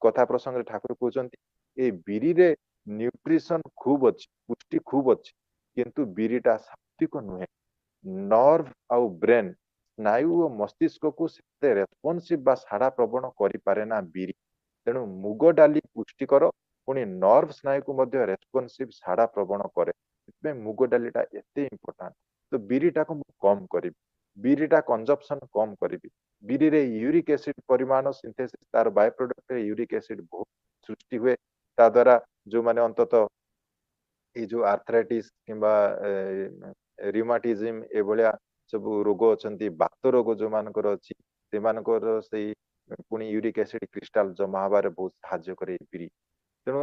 କଥା ପ୍ରସଙ୍ଗରେ ଠାକୁର କହୁଛନ୍ତି, ଏଇ ବିରିରେ ନ୍ୟୁଟ୍ରିସନ ଖୁବ ଅଛି, ପୁଷ୍ଟି ଖୁବ ଅଛି, କିନ୍ତୁ ବିରିଟା ସାତ୍ବିକ ନୁହେଁ। ନର୍ଭ ଆଉ ବ୍ରେନ, ସ୍ନାୟୁ ଓ ମସ୍ତିଷ୍କକୁ ସେତେ ରେସ୍ପନ୍ସିଭ ବା ସାଡା ପ୍ରବଣ କରିପାରେ ନା ବିରି। ତେଣୁ ମୁଗ ଡାଲି ପୁଷ୍ଟିକର, ପୁଣି ନର୍ଭ ସ୍ନାୟୁକୁ ମଧ୍ୟ ରେସ୍ପନ୍ସିଭ ସାଡା ପ୍ରବଣ କରେ। ସେଥିପାଇଁ ମୁଗ ଡାଲିଟା ଏତେ ଇମ୍ପୋର୍ଟାଣ୍ଟ। ତ ବିରିଟାକୁ ମୁଁ କମ କରିବି, ବିରିଟା କନଜପସନ କମ କରିବି। ବିରିରେ ୟୁରିକ ଏସିଡ ପରିମାଣ ସିନ୍ଥେସିସ, ତାର ବାଇ ପ୍ରଡକ୍ଟରେ ୟୁରିକ ଏସିଡ ବହୁତ ସୃଷ୍ଟି ହୁଏ। ତା ଦ୍ଵାରା ଯୋଉମାନେ ଅନ୍ତତଃ ଏଇ ଯୋଉ ଆର୍ଥରାଇଟିସ କିମ୍ବା ରିମାଟିଜିମ ଏଭଳିଆ ସବୁ ରୋଗ ଅଛନ୍ତି, ବାତ ରୋଗ ଯୋଉମାନଙ୍କର ଅଛି, ସେମାନଙ୍କର ସେଇ ପୁଣି ୟୁରିକ ଏସିଡ କ୍ରିଷ୍ଟାଲ ଜମା ହବାରେ ବହୁତ ସାହାଯ୍ୟ କରେ ବିରି। ତେଣୁ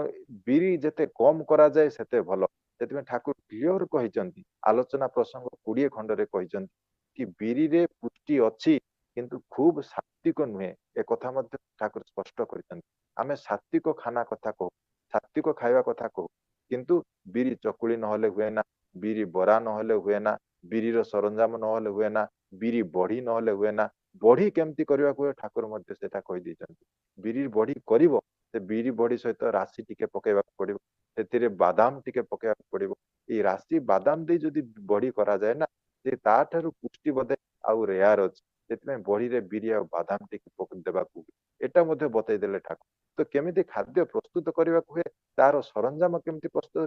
ବିରି ଯେତେ କମ କରାଯାଏ ସେତେ ଭଲ। ସେଥିପାଇଁ ଠାକୁର କ୍ଲିୟର କହିଛନ୍ତି, ଆଲୋଚନା ପ୍ରସଙ୍ଗ 20 ଖଣ୍ଡରେ କହିଛନ୍ତି କି ବିରିରେ ପୁଷ୍ଟି ଅଛି, କିନ୍ତୁ ଖୁବ ସାତ୍ବିକ ନୁହେଁ, ଏ କଥା ମଧ୍ୟ ଠାକୁର ସ୍ପଷ୍ଟ କରିଛନ୍ତି। ଆମେ ସାତ୍ବିକ ଖାନା କଥା କହୁ, ସାତ୍ବିକ ଖାଇବା କଥା କହୁ, କିନ୍ତୁ ବିରି ଚକୁଳି ନହେଲେ ହୁଏ ନା, ବିରି ବରା ନହେଲେ ହୁଏ ନା, ବିରିର ସରଞ୍ଜାମ ନହେଲେ ହୁଏ ନା, ବିରି ବଢି ନହେଲେ ହୁଏ ନା। ବଢି କେମିତି କରିବାକୁ ହୁଏ ଠାକୁର ମଧ୍ୟ ସେଟା କହିଦେଇଛନ୍ତି। ବିରି ବଢି କରିବ, ସେ ବିରି ବଢି ସହିତ ରାଶି ଟିକେ ପକେଇବାକୁ ପଡିବ, ସେଥିରେ ବାଦାମ ଟିକେ ପକେଇବାକୁ ପଡିବ। ଏଇ ରାଶି ବାଦାମ ଦେଇ ଯଦି ବଢି କରାଯାଏ ନା, ସେ ତାଠାରୁ ପୁଷ୍ଟି ବୋଧେ ଆଉ ରେୟାର ଅଛି। ସେଥିପାଇଁ ବଢିରେ ବିରି ଆଉ ବାଦାମ ଟିକେ ଦେବାକୁ ହୁଏ। ଏଟା ମଧ୍ୟ ବତେଇ ଦେଲେ ଠାକୁର। ତ କେମିତି ଖାଦ୍ୟ ପ୍ରସ୍ତୁତ କରିବାକୁ ହୁଏ, ତାର ସରଞ୍ଜାମ କେମିତି ପ୍ରସ୍ତୁତ,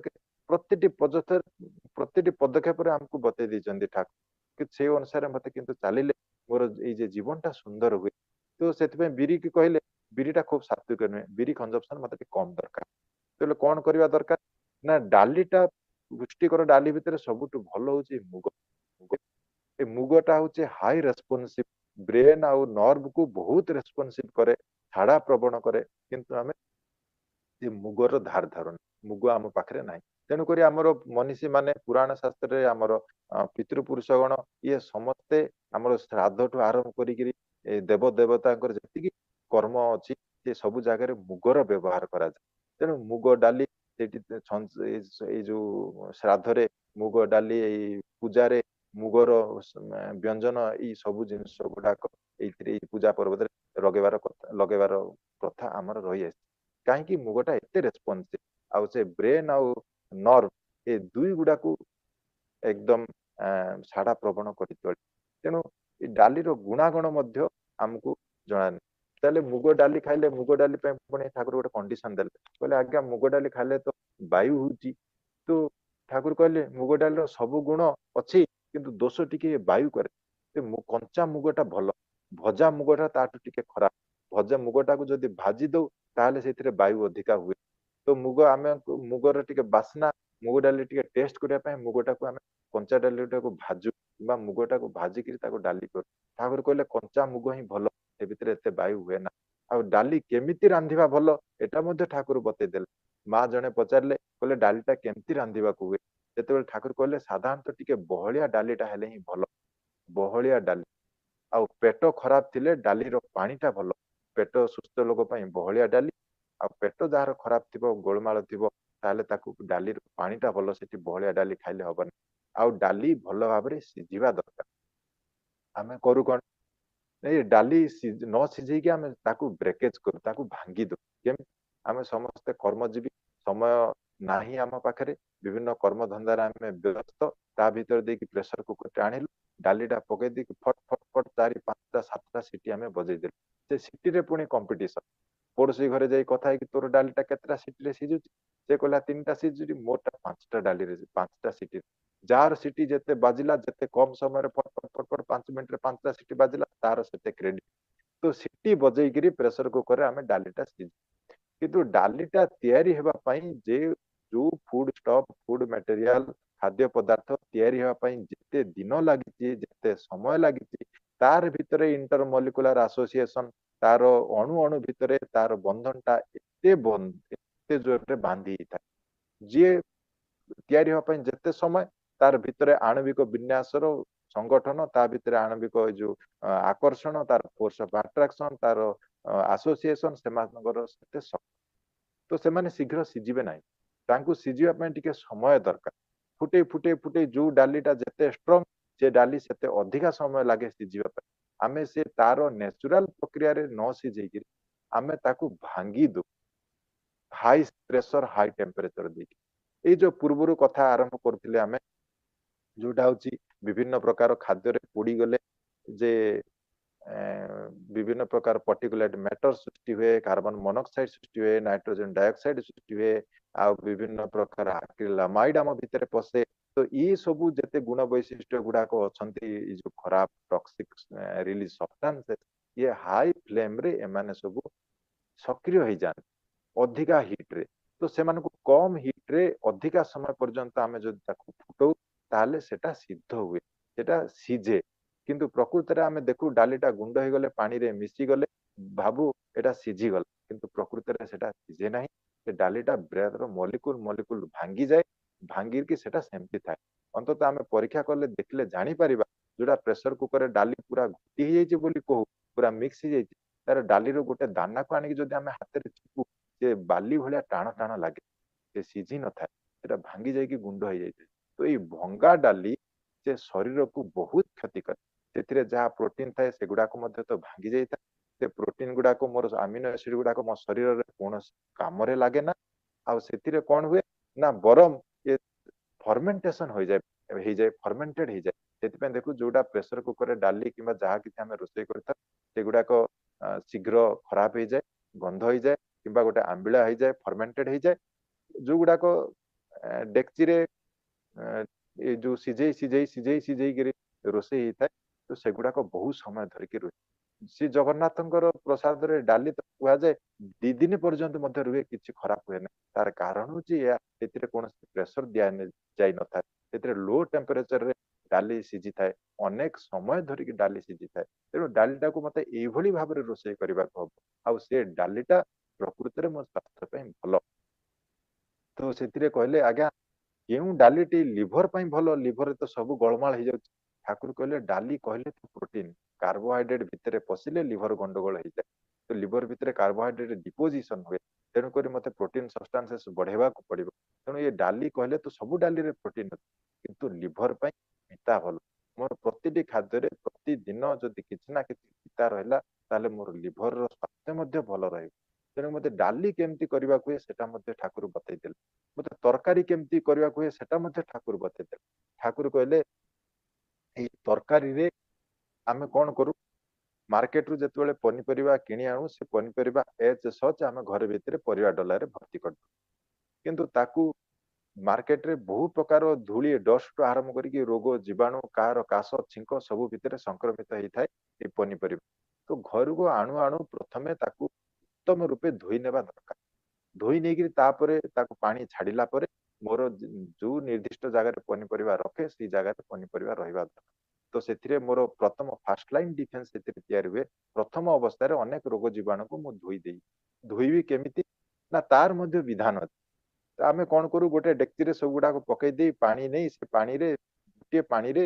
ପ୍ରତିଟି ପଦକ୍ଷେପରେ ଆମକୁ ବତେଇ ଦେଇଛନ୍ତି ଠାକୁର। ସେଇ ଅନୁସାରେ ମତେ କିନ୍ତୁ ଚାଲିଲେ ମୋର ଏଇ ଯେ ଜୀବନଟା ସୁନ୍ଦର ହୁଏ। ତ ସେଥିପାଇଁ ବିରିକି କହିଲେ ବିରିଟା ଖୁବ ସାତ୍विକ ନୁହେଁ, ବିରି କନଜମ୍ପସନ ମତେ ଟିକେ କମ ଦରକାର। ତାହେଲେ କଣ କରିବା ଦରକାର ନା ଡାଲିଟା ପୁଷ୍ଟିକର ଡାଲି ଭିତରେ ସବୁଠୁ ଭଲ ହଉଛି ମୁଗ। ମୁଗ ଏ ମୁଗଟା ହଉଛି ହାଇ ରେସ୍ପନ୍ସିଭ, ବ୍ରେନ ଆଉ ନର୍ଭ କୁ ବହୁତ ରେସ୍ପନ୍ସିଭ କରେ, ଝାଡା ପ୍ରବଣ କରେ, କିନ୍ତୁ ଆମେ ସେ ମୁଗର ଧାର ଧାରୁନି, ମୁଗ ଆମ ପାଖରେ ନାହିଁ। ତେଣୁକରି ଆମର ମନୀଷୀ ମାନେ ପୁରାଣ ଶାସ୍ତ୍ରରେ ଆମର ପିତୃପୁରୁଷ ଗଣ ଇଏ ସମସ୍ତେ ଆମର ଶ୍ରାଦ୍ଧଠୁ ଆରମ୍ଭ କରିକିରି ଏ ଦେବ ଦେବତାଙ୍କର ଯେତିକି କର୍ମ ଅଛି ସେ ସବୁ ଜାଗାରେ ମୁଗର ବ୍ୟବହାର କରାଯାଏ। ତେଣୁ ମୁଗ ଡାଲି ସେଇଠି ଏଇ ଯୋଉ ଶ୍ରାଦ୍ଧରେ ମୁଗ ଡାଲି, ଏଇ ପୂଜାରେ ମୁଗର ବ୍ୟଞ୍ଜନ, ଏଇ ସବୁ ଜିନିଷ ଗୁଡାକ ଏଇଥିରେ ଏଇ ପୂଜା ପର୍ବରେ ଲଗେଇବାର ପ୍ରଥା ଆମର ରହିଆସିଛି। କାହିଁକି ମୁଗଟା ଏତେ ରେସ୍ପନ୍ସିଭ, ଆଉ ସେ ବ୍ରେନ ଆଉ ନର୍ଭ ଏ ଦୁଇ ଗୁଡାକୁ ଏକଦମ ଝାଡା ପ୍ରବଣ କରି ତୋଳେ। ତେଣୁ ଏ ଡାଲିର ଗୁଣାଗୁଣ ମଧ୍ୟ ଆମକୁ ଜଣାନାହିଁ। ତାହେଲେ ମୁଗ ଡାଲି ଖାଇଲେ, ମୁଗ ଡାଲି ପାଇଁ ପୁଣି ଠାକୁର ଗୋଟେ କଣ୍ଡିସନ ଦେଲେ, କହିଲେ ଆଜ୍ଞା ମୁଗ ଡାଲି ଖାଇଲେ ତ ବାୟୁ ହଉଛି, ତ ଠାକୁର କହିଲେ ମୁଗ ଡାଲିର ସବୁ ଗୁଣ ଅଛି କିନ୍ତୁ ଦୋଷ ଟିକେ ବାୟୁ କରେ। କଞ୍ଚା ମୁଗଟା ଭଲ, ଭଜା ମୁଗଟା ତାଠୁ ଟିକେ ଖରାପ। ଭଜା ମୁଗଟାକୁ ଯଦି ଭାଜି ଦଉ ତାହେଲେ ସେଥିରେ ବାୟୁ ଅଧିକା ହୁଏ। ତ ଆମେ ମୁଗର ଟିକେ ବାସ୍ନା, ମୁଗ ଡାଲି ଟିକେ ଟେଷ୍ଟ କରିବା ପାଇଁ ମୁଗଟାକୁ ଆମେ କଞ୍ଚା ଡାଲିଟାକୁ ଭାଜୁ କିମ୍ବା ମୁଗଟାକୁ ଭାଜିକିରି ତାକୁ ଡାଲି କରୁ। ଠାକୁର କହିଲେ କଞ୍ଚା ମୁଗ ହିଁ ଭଲ, ସେ ଭିତରେ ଏତେ ବାୟୁ ହୁଏ ନା। ଆଉ ଡାଲି କେମିତି ରାନ୍ଧିବା ଭଲ ଏଟା ମଧ୍ୟ ଠାକୁର ବତେଇଦେଲେ। ମା ଜଣେ ପଚାରିଲେ, କହିଲେ ଡାଲିଟା କେମିତି ରାନ୍ଧିବାକୁ ହୁଏ? ଯେତେବେଳେ ଠାକୁର କହିଲେ ସାଧାରଣତଃ ଟିକେ ବହଳିଆ ଡାଲିଟା ହେଲେ ହିଁ ଭଲ, ବହଳିଆ ଡାଲି। ଆଉ ପେଟ ଖରାପ ଥିଲେ ଡାଲିର ପାଣିଟା ଭଲ, ପେଟ ସୁସ୍ଥ ଲୋକ ପାଇଁ ବହଳିଆ ଡାଲି। ଆଉ ପେଟ ଯାହାର ଖରାପ ଥିବ, ଗୋଳମାଳ ଥିବ, ତାହେଲେ ତାକୁ ଡାଲିର ପାଣିଟା ଭଲ, ସେଠି ବହଳିଆ ଡାଲି ଖାଇଲେ ହବନି। ଆଉ ଡାଲି ଭଲ ଭାବରେ ସିଝିବା ଦରକାର। ଆମେ କରୁ କଣ, ଏଇ ଡାଲି ନ ସିଝେଇକି ଆମେ ତାକୁ ବ୍ରେକେଜ କରୁ, ତାକୁ ଭାଙ୍ଗି ଦଉ। କେମିତି? ଆମେ ସମସ୍ତେ କର୍ମଜୀବୀ, ସମୟ ନାହିଁ ଆମ ପାଖରେ, ବିଭିନ୍ନ କର୍ମ ଧନ୍ଦାରେ ଆମେ ବ୍ୟସ୍ତ, ତା ଭିତରେ ଦେଇକି ପ୍ରେସର କୁକରଟେ ଆଣିଲୁ, ଡାଲିଟା ପକେଇ ଦେଇକି ଫଟ ଫଟ ଫଟ 4, 5, 7ଟା ସିଟି ଆମେ ବଜେଇଦେଲୁ। ସେ ସିଟିରେ ପୁଣି କମ୍ପିଟିସନ, ପଡୋଶୀ ଘରେ ଯାଇ କଥା ହେଇକି ତୋର ଡାଲିଟା କେତେଟା ସିଟିରେ ସିଝୁଛି? ସେ କହିଲା 3ଟା ସିଝୁଛି, ମୋରଟା 5ଟା ଡାଲିରେ 5ଟା ସିଟି। ଯାହାର ସିଟି ଯେତେ ବାଜିଲା, ଯେତେ କମ ସମୟରେ ଫଟ ଫଟ ଫଟ ଫଟ 5 ମିନିଟରେ 5ଟା ସିଟି ବାଜିଲା, ତାର ସେତେ କ୍ରେଡିଟ। ତ ସିଟି ବଜେଇକିରି ପ୍ରେସର କୁକରରେ ଆମେ ଡାଲିଟା ସିଝୁ। କିନ୍ତୁ ଡାଲିଟା ତିଆରି ହେବା ପାଇଁ ଯୋଉ ଫୁଡ ଷ୍ଟଫ, ଫୁଡ ମ୍ୟାଟେରିଆଲ, ଖାଦ୍ୟ ପଦାର୍ଥ ତିଆରି ହେବା ପାଇଁ ଯେତେ ଦିନ ଲାଗିଛି, ଯେତେ ସମୟ ଲାଗିଛି, ତାର ଭିତରେ ଇଣ୍ଟର ମଲିକୁଲାର ଆସୋସିଏସନ, ତାର ଅଣୁ ଅଣୁ ଭିତରେ ତାର ବନ୍ଧନଟା ଏତେ ଜୋରରେ ବାନ୍ଧି ହେଇଥାଏ। ଯିଏ ତିଆରି ହେବା ପାଇଁ ଯେତେ ସମୟ, ତାର ଭିତରେ ଆଣବିକ ବିନ୍ୟାସର ସଂଗଠନ, ତା ଭିତରେ ଆଣବିକ ଏ ଯୋଉ ଆକର୍ଷଣ, ତାର ଫୋର୍ସ ଅଫ ଆଟ୍ରାକ୍ସନ, ତାର ଆସୋସିଏସନ, ସେମାନଙ୍କର ସେତେ ତ ସେମାନେ ଶୀଘ୍ର ସିଝିବେ ନାହିଁ। ତାଙ୍କୁ ସିଝିବା ପାଇଁ ଟିକେ ସମୟ ଦରକାର। ଫୁଟେଇ ଫୁଟେଇ ଫୁଟେଇ ଯୋଉ ଡାଲିଟା ଯେତେ ଷ୍ଟ୍ରଙ୍ଗ, ସେ ଡାଲି ସେତେ ଅଧିକା ସମୟ ଲାଗେ ସିଝିବା ପାଇଁ। ଆମେ ସେ ତାର ନ୍ୟାଚୁରାଲ ପ୍ରକ୍ରିୟାରେ ନ ସିଝେଇକି ଆମେ ତାକୁ ଭାଙ୍ଗି ଦଉ, ହାଇ ପ୍ରେସର ହାଇ ଟେମ୍ପରେଚର ଦେଇକି। ଏଇ ଯୋଉ ପୂର୍ବରୁ କଥା ଆରମ୍ଭ କରୁଥିଲେ ଆମେ, ଯୋଉଟା ହଉଛି ବିଭିନ୍ନ ପ୍ରକାର ଖାଦ୍ୟରେ ପୋଡିଗଲେ ଯେ ବିଭିନ୍ନ ପ୍ରକାର ପର୍ଟିକୁଲେଟ ମ୍ୟାଟର ସୃଷ୍ଟି ହୁଏ, କାର୍ବନ ମନୋକ୍ସାଇଡ ସୃଷ୍ଟି ହୁଏ, ନାଇଟ୍ରୋଜେନ ଡାଇଅକ୍ସାଇଡ ସୃଷ୍ଟି ହୁଏ, ଆଉ ବିଭିନ୍ନ ପ୍ରକାର ଆକ୍ରିଲାମାଇଡ ଆମ ଭିତରେ ପଶେ। ତ ଇଏ ସବୁ ଯେତେ ଗୁଣ ବୈଶିଷ୍ଟ୍ୟ ଗୁଡାକ ଅଛନ୍ତି, ଏଇ ଯୋଉ ଖରାପ ଟକ୍ସିକ ରିଲିଜ ସବଷ୍ଟାନ୍ସ, ଇଏ ହାଇ ଫ୍ଲେମରେ ଏମାନେ ସବୁ ସକ୍ରିୟ ହେଇଯାଆନ୍ତି ଅଧିକା ହିଟରେ। ତ ସେମାନଙ୍କୁ କମ ହିଟରେ ଅଧିକା ସମୟ ପର୍ଯ୍ୟନ୍ତ ଆମେ ଯଦି ତାକୁ ଫୁଟଉ, ତାହେଲେ ସେଟା ସିଦ୍ଧ ହୁଏ, ସେଟା ସିଝେ। କିନ୍ତୁ ପ୍ରକୃତରେ ଆମେ ଦେଖୁ ଡାଲିଟା ଗୁଣ୍ଡ ହେଇଗଲେ, ପାଣିରେ ମିଶିଗଲେ ଭାବୁ ଏଟା ସିଝିଗଲା, କିନ୍ତୁ ପ୍ରକୃତରେ ସେଟା ସିଝେ ନାହିଁ। ସେ ଡାଲିଟା ବ୍ରେଡର ମଲିକୁଲ ମଲିକୁଲ ଭାଙ୍ଗିଯାଏ, ଭାଙ୍ଗିକି ସେଟା ସେମିତି ଥାଏ। ଅନ୍ତତଃ ଆମେ ପରୀକ୍ଷା କଲେ ଦେଖିଲେ ଜାଣିପାରିବା, ଯୋଉଟା ପ୍ରେସର କୁକରରେ ଡାଲି ପୁରା ଘୋଟି ହେଇଯାଇଛି ବୋଲି କହୁ, ପୁରା ମିକ୍ସ ହେଇଯାଇଛି, ତାର ଡାଲିର ଗୋଟେ ଦାନାକୁ ଆଣିକି ଯଦି ଆମେ ହାତରେ ଚିପୁ, ସେ ବାଲି ଭଳିଆ ଟାଣ ଟାଣ ଲାଗେ, ସେ ସିଝି ନଥାଏ, ସେଟା ଭାଙ୍ଗି ଯାଇକି ଗୁଣ୍ଡ ହେଇଯାଇଥାଏ। ତ ଏଇ ଭଙ୍ଗା ଡାଲି ସେ ଶରୀରକୁ ବହୁତ କ୍ଷତି କରେ। ସେଥିରେ ଯାହା ପ୍ରୋଟିନ ଥାଏ ସେଗୁଡାକ ମଧ୍ୟ ତ ଭାଙ୍ଗି ଯାଇଥାଏ। ସେ ପ୍ରୋଟିନ ଗୁଡାକ, ମୋର ଆମିନୋ ଏସିଡ ଗୁଡାକ ମୋ ଶରୀରରେ କୌଣସି କାମରେ ଲାଗେ ନା। ଆଉ ସେଥିରେ କଣ ହୁଏ ନା, ବରଂ ଏ ଫର୍ମେଣ୍ଟେସନ ହେଇଯାଏ, ଫର୍ମେଣ୍ଟେଡ ହେଇଯାଏ। ସେଥିପାଇଁ ଦେଖୁ ଯୋଉଟା ପ୍ରେସର କୁକରରେ ଡାଲି କିମ୍ବା ଯାହା କିଛି ଆମେ ରୋଷେଇ କରିଥାଉ, ସେଗୁଡାକ ଶୀଘ୍ର ଖରାପ ହେଇଯାଏ, ଗନ୍ଧ ହେଇଯାଏ, କିମ୍ବା ଗୋଟେ ଆମ୍ବିଳା ହେଇଯାଏ, ଫର୍ମେଣ୍ଟେଡ ହେଇଯାଏ। ଯୋଉଗୁଡାକ ଡେକ୍ଚିରେ ଏ ଯୋଉ ସିଝେଇକିରି ରୋଷେଇ ହେଇଥାଏ, ତ ସେଗୁଡାକ ବହୁତ ସମୟ ଧରିକି ରୁହେ। ଶ୍ରୀ ଜଗନ୍ନାଥଙ୍କର ପ୍ରସାଦରେ ଡାଲି ତ କୁହାଯାଏ 2 ଦିନ ପର୍ଯ୍ୟନ୍ତ ମଧ୍ୟ ରୁହେ, କିଛି ଖରାପ ହୁଏ ନାହିଁ। ତାର କାରଣ ହଉଛି ଏହା, ଏଥିରେ କୌଣସି ପ୍ରେସର ଯାଇ ନଥାଏ। ସେଥିରେ ଲୋ ଟେମ୍ପରେଚରରେ ଡାଲି ସିଝିଥାଏ, ଅନେକ ସମୟ ଧରିକି ଡାଲି ସିଝିଥାଏ। ତେଣୁ ଡାଲିଟାକୁ ମତେ ଏଇଭଳି ଭାବରେ ରୋଷେଇ କରିବାକୁ ହବ, ଆଉ ସେ ଡାଲିଟା ପ୍ରକୃତରେ ମୋ ସ୍ୱାସ୍ଥ୍ୟ ପାଇଁ ଭଲ। ତ ସେଥିରେ କହିଲେ ଆଜ୍ଞା କେଉଁ ଡାଲିଟି ଲିଭର ପାଇଁ ଭଲ, ଲିଭରରେ ତ ସବୁ ଗୋଳମାଳ ହେଇଯାଉଛି। ଠାକୁର କହିଲେ ଡାଲି କହିଲେ ତ ପ୍ରୋଟିନ, କାର୍ବୋହାଇଡ୍ରେଟ ଭିତରେ ପଶିଲେ ଲିଭର ଗଣ୍ଡଗୋଳ ହେଇଯାଏ। ତ ଲିଭର ଭିତରେ କାର୍ବୋହାଇଡ୍ରେଟ ଡିପୋଜିସନ ହୁଏ, ତେଣୁକରି ମତେ ପ୍ରୋଟିନ ସବଷ୍ଟାନ୍ସେସ ବଢେଇବାକୁ ପଡିବ। ତେଣୁ ଏ ଡାଲି କହିଲେ ତ ସବୁ ଡାଲିରେ ପ୍ରୋଟିନ ଅଛି, କିନ୍ତୁ ଲିଭର ପାଇଁ ପିତା ଭଲ। ମୋର ପ୍ରତିଟି ଖାଦ୍ୟରେ ପ୍ରତିଦିନ ଯଦି କିଛି ନା କିଛି ପିତା ରହିଲା, ତାହେଲେ ମୋର ଲିଭରର ସ୍ୱାସ୍ଥ୍ୟ ମଧ୍ୟ ଭଲ ରହିବ। ତେଣୁ ମତେ ଡାଲି କେମିତି କରିବାକୁ ହୁଏ ସେଟା ମଧ୍ୟ ଠାକୁର ବତେଇଦେଲେ। ମତେ ତରକାରୀ କେମିତି କରିବାକୁ ହୁଏ ସେଟା ମଧ୍ୟ ଠାକୁର ବତେଇଦେଲେ। ଠାକୁର କହିଲେ ଏଇ ତରକାରୀରେ ଆମେ କଣ କରୁ, ମାର୍କେଟରୁ ଯେତେବେଳେ ପନିପରିବା କିଣି ଆଣୁ, ସେ ପନିପରିବା ଏଜ ସଚ ଆମେ ଘରେ ଭିତରେ ପରିବା ଡଲାରେ ଭର୍ତ୍ତି କରିଦଉ। କିନ୍ତୁ ତାକୁ ମାର୍କେଟରେ ବହୁ ପ୍ରକାର ଧୂଳି ଡଷ୍ଟରୁ ଆରମ୍ଭ କରିକି ରୋଗ ଜୀବାଣୁ, କାହାର କାଶ ଛିଙ୍କ ସବୁ ଭିତରେ ସଂକ୍ରମିତ ହେଇଥାଏ এই ପନିପରିବା। ତ ଘରକୁ ଆଣୁ ଆଣୁ ପ୍ରଥମେ ତାକୁ ଉତ୍ତମ ରୂପେ ଧୋଇ ନେବା ଦରକାର। ଧୋଇ ନେଇକିରି ତାପରେ ତାକୁ ପାଣି ଛାଡିଲା ପରେ ମୋର ଯୋଉ ନିର୍ଦ୍ଦିଷ୍ଟ ଜାଗାରେ ପନିପରିବା ରଖେ ସେଇ ଜାଗାରେ ପନିପରିବା ରହିବା ଦରକାର। ତ ସେଥିରେ ମୋର ପ୍ରଥମ ଫାର୍ଷ୍ଟ ଲାଇନ ଡିଫେନ୍ସ ସେଥିରେ ତିଆରି ହୁଏ। ପ୍ରଥମ ଅବସ୍ଥାରେ ଅନେକ ରୋଗ ଜୀବାଣୁକୁ ମୁଁ ଧୋଇବି କେମିତି ନା ତାର ମଧ୍ୟ ବିଧାନ ଅଛି। ଆମେ କଣ କରୁ, ଗୋଟେ ଡେକ୍ଚିରେ ସବୁ ଗୁଡାକ ପକେଇ ଦେଇ ପାଣି ନେଇ ସେ ପାଣିରେ ଗୋଟିଏ ପାଣିରେ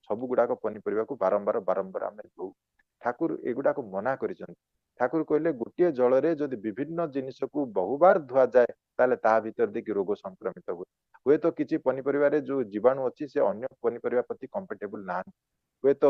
ସବୁ ଗୁଡାକ ପନିପରିବାକୁ ବାରମ୍ବାର ବାରମ୍ବାର ଆମେ ଧୋଉ। ଠାକୁର ଏଗୁଡାକ ମନା କରିଛନ୍ତି। ଠାକୁର କହିଲେ ଗୋଟିଏ ଜଳରେ ଯଦି ବିଭିନ୍ନ ଜିନିଷକୁ ବହୁବାର ଧୁଆଯାଏ, ତାହେଲେ ତାହା ଭିତରେ ଦେଇକି ରୋଗ ସଂକ୍ରମିତ ହୁଏ। ହୁଏତ କିଛି ପନିପରିବାରେ ଯୋଉ ଜୀବାଣୁ ଅଛି ସେ ଅନ୍ୟ ପନିପରିବା ପ୍ରତି କମ୍ପେଟେବୁଲ ନାହାନ୍ତି, ହୁଏତ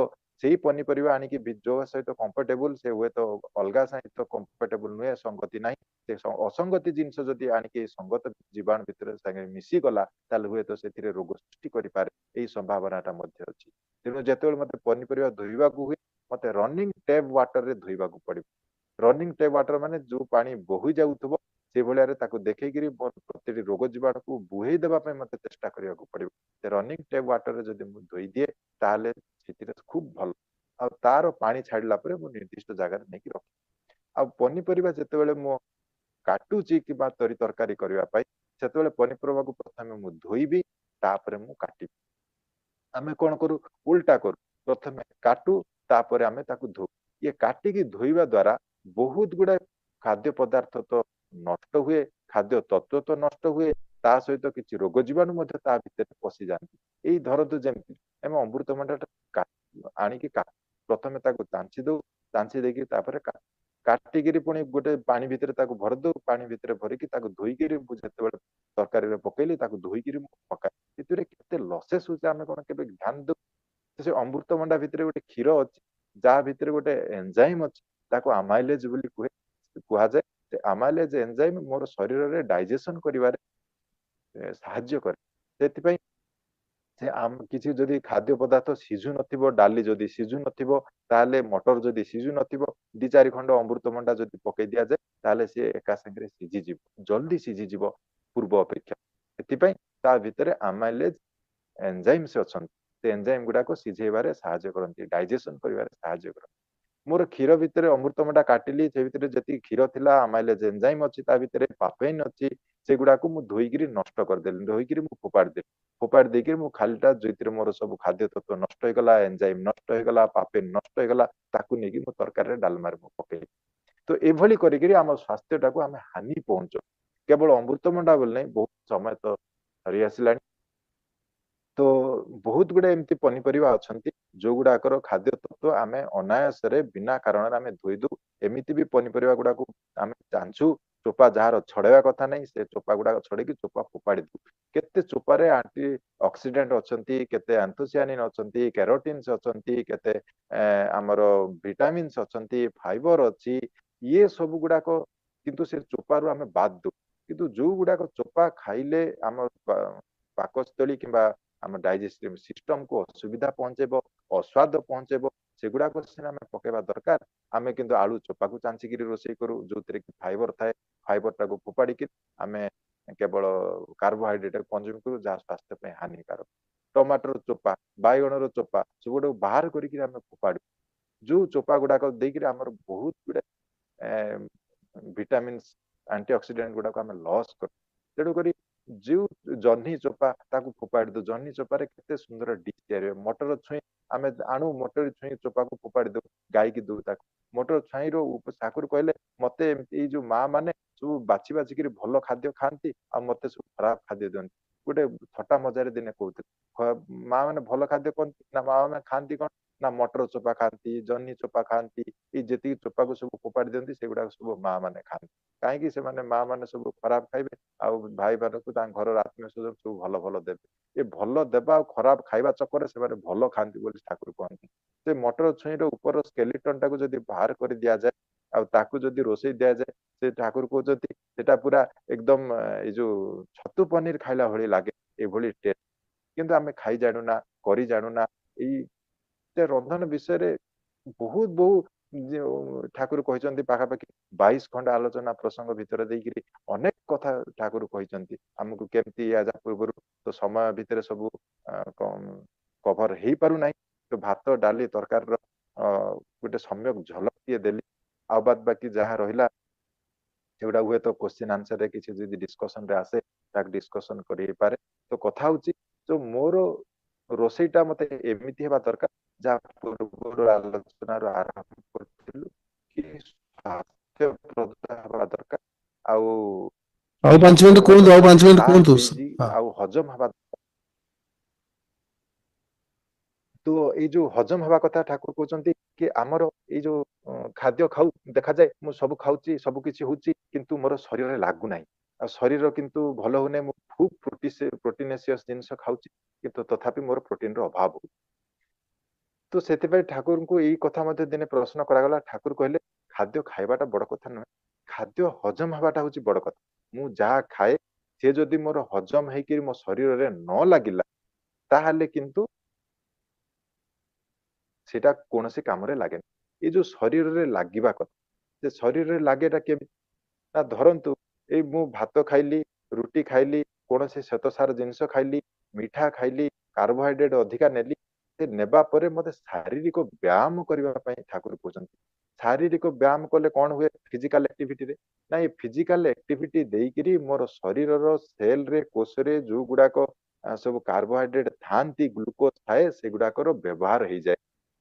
ସେଇ ପନିପରିବା ଆଣିକି ଯୋଉ ସହିତ କମ୍ଫର୍ଟେବୁଲ ସେ ହୁଏତ ଅଲଗା ସହିତ କମ୍ଫର୍ଟେବୁଲ ନୁହେଁ, ସଙ୍ଗତି ନାହିଁ। ସେ ଅସଙ୍ଗତି ଜିନିଷ ଯଦି ଆଣିକି ସଙ୍ଗତ ଜୀବାଣୁ ଭିତରେ ସାଙ୍ଗେ ମିଶିଗଲା, ତାହେଲେ ହୁଏତ ସେଥିରେ ରୋଗ ସୃଷ୍ଟି କରିପାରେ, ଏଇ ସମ୍ଭାବନାଟା ମଧ୍ୟ ଅଛି। ତେଣୁ ଯେତେବେଳେ ମତେ ପନିପରିବା ଧୋଇବାକୁ ହୁଏ, ମତେ ରନିଂ ଟ୍ୟାପ ୱାଟରରେ ଧୋଇବାକୁ ପଡିବ। ରନିଂ ଟ୍ୟାପ ୱାଟର ମାନେ ଯୋଉ ପାଣି ବୋହି ଯାଉଥିବ ସେଇଭଳିଆରେ ତାକୁ ଦେଖେଇକିରି ମୋର ପ୍ରତିଟି ରୋଗ ଜୀବାଣୁକୁ ବୁହେଇ ଦେବା ପାଇଁ ମତେ ଚେଷ୍ଟା କରିବାକୁ ପଡିବ। ସେ ରନିଂ ଟ୍ୟାପ ୱାଟରରେ ଯଦି ମୁଁ ଧୋଇ ଦିଏ, ତାହେଲେ ସେଥିରେ ଖୁବ ଭଲ। ଆଉ ତାର ପାଣି ଛାଡିଲା ପରେ ମୁଁ ନିର୍ଦ୍ଦିଷ୍ଟ ଜାଗାରେ ନେଇକି ରଖେ। ଆଉ ପନିପରିବା ଯେତେବେଳେ ମୁଁ କାଟୁଛି କିମ୍ବା ତରକାରୀ କରିବା ପାଇଁ, ସେତେବେଳେ ପନିପରିବାକୁ ପ୍ରଥମେ ମୁଁ ଧୋଇବି, ତାପରେ ମୁଁ କାଟିବି। ଆମେ କଣ କରୁ, ଉଲ୍ଟା କରୁ, ପ୍ରଥମେ କାଟୁ ତାପରେ ଆମେ ତାକୁ ଧୋଉ। ଇଏ କାଟିକି ଧୋଇବା ଦ୍ଵାରା ବହୁତ ଗୁଡାଏ ଖାଦ୍ୟ ପଦାର୍ଥ ତ ନଷ୍ଟ ହୁଏ, ଖାଦ୍ୟ ତତ୍ଵ ତ ନଷ୍ଟ ହୁଏ, ତା ସହିତ କିଛି ରୋଗ ଜୀବାଣୁ ମଧ୍ୟ ତା ଭିତରେ ପଶିଯାଆନ୍ତି। ଏଇ ଧରନ୍ତୁ ଯେମିତି ଆମେ ଅମୃତଭଣ୍ଡାଟା ଆଣିକି ପ୍ରଥମେ ତାକୁ ଚାଞ୍ଚି ଦଉ, ଚାଞ୍ଚି ଦେଇକି ତାପରେ କାଟିକିରି ପୁଣି ଗୋଟେ ପାଣି ଭିତରେ ତାକୁ ଭରି ଦଉ, ପାଣି ଭିତରେ ଭରିକି ତାକୁ ଧୋଇକିରି ମୁଁ ଯେତେବେଳେ ତରକାରୀରେ ପକେଇଲି ତାକୁ ଧୋଇକିରି ମୁଁ ପକାଏ। ସେଥିରେ କେତେ ଲସେସ୍ ହଉଛି ଆମେ କଣ କେବେ ଧ୍ୟାନ ଦଉ? ସେ ଅମୃତଭଣ୍ଡା ଭିତରେ ଗୋଟେ କ୍ଷୀର ଅଛି, ଯାହା ଭିତରେ ଗୋଟେ ଏନଜାଇମ ଅଛି, ତାକୁ ଆମାଇଲେଜ ବୋଲି କୁହାଯାଏ। ସେ ଆମାଇଲେଜ ଏନଜାଇମ ମୋର ଶରୀରରେ ଡାଇଜେସନ କରିବାରେ ସାହାଯ୍ୟ କରେ। ସେଥିପାଇଁ ସେ କିଛି ଯଦି ଖାଦ୍ୟ ପଦାର୍ଥ ସିଝୁ ନଥିବ, ଡାଲି ଯଦି ସିଝୁ ନଥିବ, ତାହେଲେ ମଟର ଯଦି ସିଝୁ ନଥିବ, 2-4 ଖଣ୍ଡ ଅମୃତଭଣ୍ଡା ଯଦି ପକେଇ ଦିଆଯାଏ, ତାହେଲେ ସିଏ ଏକା ସାଙ୍ଗରେ ସିଝିଯିବ, ଜଲ୍ଦି ସିଝିଯିବ ପୂର୍ବ ଅପେକ୍ଷା। ସେଥିପାଇଁ ତା ଭିତରେ ଆମାଇଲେଜ ଏନଜାଇମ୍ସ ଅଛନ୍ତି। ସେ ଏନଜାଇମ ଗୁଡାକ ସିଝେଇବାରେ ସାହାଯ୍ୟ କରନ୍ତି, ଡାଇଜେସନ କରିବାରେ ସାହାଯ୍ୟ କରନ୍ତି। ମୋର କ୍ଷୀର ଭିତରେ ଅମୃତଭଣ୍ଡା କାଟିଲି, ସେ ଭିତରେ ଯେତିକି କ୍ଷୀର ଥିଲା, ଆମାଇଲେଜ ଏନଜାଇମ ଅଛି, ତା ଭିତରେ ପାପେନ ଅଛି, ସେଗୁଡାକୁ ମୁଁ ଧୋଇକିରି ନଷ୍ଟ କରିଦେଲି, ଧୋଇକିରି ମୁଁ ଫୋପାଡ଼ି ଦେଲି। ଫୋପାଡ଼ି ଦେଇକିରି ମୁଁ ଖାଲିଟା ଯୋଉଥିରେ ମୋର ସବୁ ଖାଦ୍ୟ ତତ୍ଵ ନଷ୍ଟ ହେଇଗଲା, ଏନଜାଇମ ନଷ୍ଟ ହେଇଗଲା, ପାପେନ ନଷ୍ଟ ହେଇଗଲା, ତାକୁ ନେଇକି ମୁଁ ତରକାରୀରେ ଡାଲମାରେ ମୁଁ ପକେଇଲି। ତ ଏଭଳି କରିକିରି ଆମ ସ୍ୱାସ୍ଥ୍ୟଟାକୁ ଆମେ ହାନି ପହଞ୍ଚଉ। କେବଳ ଅମୃତଭଣ୍ଡା ବୋଲି ନାହିଁ, ବହୁତ ସମୟ ତ ସରି ଆସିଲାଣି। ତ ବହୁତ ଗୁଡେ ଏମିତି ପନିପରିବା ଅଛନ୍ତି ଯୋଉଗୁଡାକର ଖାଦ୍ୟ ତତ୍ଵ ଆମେ ଅନାୟାସରେ ବିନା କାରଣରେ ଆମେ ଧୋଇ ଦଉ। ଏମିତି ବି ପନିପରିବା ଗୁଡାକୁ ଆମେ ଚାଞ୍ଚୁ, ଚୋପା ଯାହାର ଛଡେଇବା କଥା ନାହିଁ ସେ ଚୋପା ଗୁଡାକ ଛଡେଇକି ଚୋପା ଫୋପାଡି ଦଉ। କେତେ ଚୋପାରେ ଆଣ୍ଟି ଅକ୍ସିଡେଣ୍ଟ ଅଛନ୍ତି, କେତେ ଆନ୍ଥୋସିଆନିନ ଅଛନ୍ତି, କ୍ୟାରୋଟିନ୍ସ ଅଛନ୍ତି, କେତେ ଆମର ଭିଟାମିନ୍ସ ଅଛନ୍ତି, ଫାଇବର ଅଛି, ଇଏ ସବୁ ଗୁଡାକ କିନ୍ତୁ ସେ ଚୋପାରୁ ଆମେ ବାଦ ଦଉ। କିନ୍ତୁ ଯୋଉ ଗୁଡାକ ଚୋପା ଖାଇଲେ ଆମ ପାକସ୍ଥଳୀ କିମ୍ବା ଆମ ଡାଇଜେଷ୍ଟିଭ ସିଷ୍ଟମକୁ ଅସୁବିଧା ପହଞ୍ଚେଇବ, ଅସ୍ୱାଦ ପହଞ୍ଚେଇବ, ସେଗୁଡାକ ସିନା ଆମେ ପକେଇବା ଦରକାର। ଆମେ କିନ୍ତୁ ଆଳୁ ଚୋପାକୁ ଚାଞ୍ଚିକିରି ରୋଷେଇ କରୁ, ଯୋଉଥିରେ କି ଫାଇବର ଥାଏ। ଫାଇବରଟାକୁ ଫୋପାଡିକି ଆମେ କେବଳ କାର୍ବୋହାଇଡ୍ରେଟ କନଜ୍ୟୁମ କରୁ, ଯାହା ସ୍ୱାସ୍ଥ୍ୟ ପାଇଁ ହାନିକାରକ। ଟମାଟର ଚୋପା, ବାଇଗଣର ଚୋପା, ସେଗୁଡାକୁ ବାହାର କରିକି ଆମେ ଫୋପାଡୁ। जो चोपा गुड़ाक देकर आमर बहुत गुड़े विटामिन्स एंटीऑक्सीडेंट गुड़ाक आम लॉस कर तेणुक जो जह्नी चोपा ताकू फोपाड़ी दो जह्नी चोपारे केते सुंदर डिश तैयारी मटर छुई आम आणु मटर छुई चोपा को फोपाड़ी दो गाई की दो मटर छुई ठाकुर कहले मते ये जो माँ माने सब बाछी बाछिकी भल खाद्य खाती आ मते सब खराब खाद्य दिखती गोटे थटा मजार दिने कहते माँ मैंने भल खाद्य कहती ना माँ मैंने खाती कौन ना मटर चोपा खाती जह्नी चोपा खाती ये जी चोपा को सब फोपाड़ी दिखती से गुड़ा सब माँ मैंने खाती कहीं से माँ मैंने सब खराब खाइबे आ भाई मान को घर आत्मीय स्वजन सब भल भल देवे ये भल देवा और खराब खाइबा चक्कर से भल खाती बोली ठाकुर कहते से मटर छुईर ऊपर स्केलेटन टाक जब बाहर कर दि जाए आकु जदि रोषे दि जाए से ठाकुर कहते सेटा पूरा एकदम ये जो छतु पनीर खाइला भली लगे ये टेस्ट किंतु आमे खाई जानूना करी जानूना ये रंधन विषय बहुत बहुत ठाकुर कहते पाखापाखि 22 खंड आलोचना प्रसंग भितर देकर अनेक कथा ठाकुर कहते आमको केमती या पूर्व तो समय भितर सब कभर हो पार ना तो भात डाली तरकार गोटे सम्यक झलक टे देली आ बाद बाकी जहाँ रहा सेगुड़ा हुए तो क्वेश्चन आंसर रे किसी जदि डिस्कशन रे आसे ताक डिस्कशन करि पारे तो कथा होची जो मोर रोसईटा मते एमिति हेबा दरकार जा पूर्व आलोचना रो आरंभ करथिलु कि स्वास्थ्य प्रद हेबा दरकार आउ ଆଉ 5 ମିନିଟ ସୁସ୍ଥ हेबा କୁହନ୍ତୁ, ଆଉ दरकार 5 ମିନିଟ ତା କୁହନ୍ତୁ। बेजी ହଁ आउ हजम हेबा तो ये जो हजम हवा कथा ठाकुर कहते कि आमर ये जो खाद्य खाऊ देखा जाए मु सब खाऊची सब किछि होची किंतु मोर शरीर रे लागु नाही आ शरीर किंतु भल होने मु खूब प्रोटीनेसियस जिंस खाऊची किंतु तथापि मोर प्रोटीन रो अभाव हो तो सेते ठाकुर को यही कथा मध्य दिने प्रश्न करागला ठाकुर कहले खाद्य खाइबाटा बड़ कथा नुहे खाद्य हजम हवाटा होची बड़ कथा मु जहा खाए से जदि मोर हजम हेकि मो शरीर रे न लागिला ताहाले किंतु सेटा कोनोसी काम रे लागे ये जो शरीर रे लागिबा कथा से शरीर रे लागेटा केमि ना धरंतु ए मु भात खाइली रुटी खाइली कोनोसी श्वेतसार जिंस खाइली मिठा खाइली कार्बोहाइड्रेट अधिका नेली से नेबा परे मते शारीरिक व्यायाम करबा पई ठाकुर कहउछन्ति शारीरिक व्यायाम कले कोन हुए फिजिकल एक्टिविटी रे ना ये फिजिकल एक्टिविटी देइकरी मोर शरीर रो सेल रे कोष रे जो गुडा को सब कार्बोहाइड्रेट थांती ग्लूकोज थाए से गुडा को व्यवहार हो जाए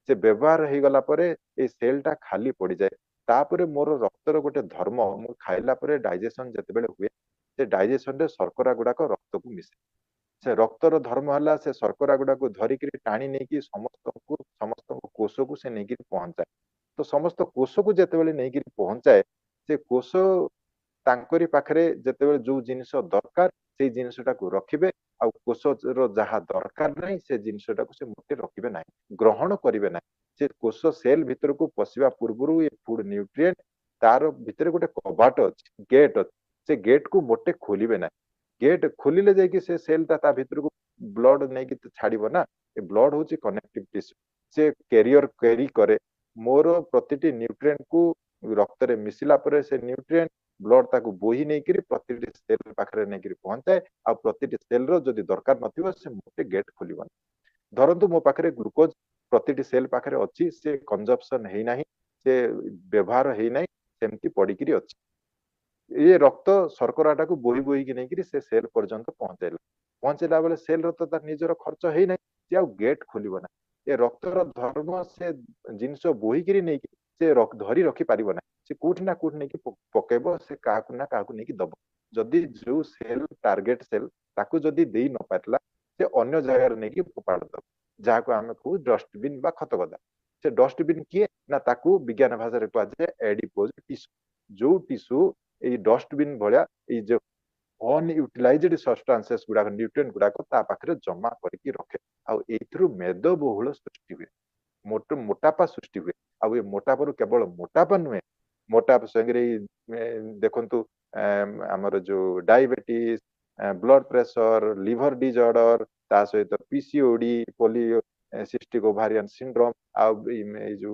से व्यवहार हो गला परे ए सेल टा खाली पड़ जाए तापर मोर रक्तर गोटे धर्म मु खाइला परे डाइजेशन जते बेले हुए से डाइजेशन रे शर्करा गुडा को रक्त को मिसे से रक्तर धर्म हला से शर्करा गुडा को धरिक टाणी नहीं कि समस्त कोष को से नहीं पहुंचाए तो समस्त कोष को जिते नहीं पहुंचाए से कोष तांकरी पाखरे जेतेबेले जो जिनिस दरकार से जिनिसटा को रखिबे आ कोष रो जहा दरकार नहीं से जिनिसटा को से मोटे रखिबे नहीं ग्रहण करिवे नहीं से कोष सेल भीतर को पसिबा पूर्वरु ये फूड न्यूट्रिएंट तार भीतर गोटे कबाट अछि गेट अछि से गेट को मोटे खोलिबे नहीं गेट खोलिले जाय कि से सेल ता भीतर को ब्लड नहीं कि छाड़िबो ना ए ब्लड होची कनेक्टिव टिश्यू से कैरियर कैरी करे मोर प्रतिटी न्यूट्रिएंट को रक्त रे मिसिला परे से न्यूट्रिएंट ब्लड ताकू बोही नहीं करी प्रतिटी सेल पाखरे नहीं करी पहुंचाए आ प्रतिटी सेल रो जदि दरकार नथिबो से मोटे गेट खोलिबो धरंतु मो पाखरे ग्लूकोज प्रतिटी सेल पाखरे अछि से कंजप्शन हेई नाही से व्यवहार हेई नाही सेमती पडिकिरी अछि ये रक्त शर्कराटा को बोही बोही कि नहीं से सेल पर्यंत पहुंचेला पहुंचेला बेले सेल रो तो तार निजर खर्च हेई नाही से आ गेट खोलिबो ना ये रक्तर धर्म से जिनस बोही किरी नहीं से धरी रखी पारिबो ना से कोठी ना कोठी नहीं पकेबो से काकु ना काकु नहीं दबो जदि जो सेल टार्गेट सेल ताकू जदि देई न पातला से अन्य जगह नहीं कि फोपाड़ दब जहाँ को आमे कहू डस्टबिन बा खत गदा से डस्टबिन किए ना ताकू विज्ञान भाषा रे कहै जे एडिपोज टिश्यू जो टिश्यू ए डस्टबिन भलिया ए जो अनयूटिलाइज्ड सब्सटेंसेस गुडा न्यूट्रिएंट गुडा ता पाखरे जमा करके रखे आ एथरु मेदबहुल सृष्टि हुए मोटापा सृष्टि हुए आ ये मोटापा केवल मोटापा नुहे मोटापा संगे देखंतु हमर जो diabetes blood pressure liver disorder ता सहित PCOD polycystic ovarian syndrome आ जो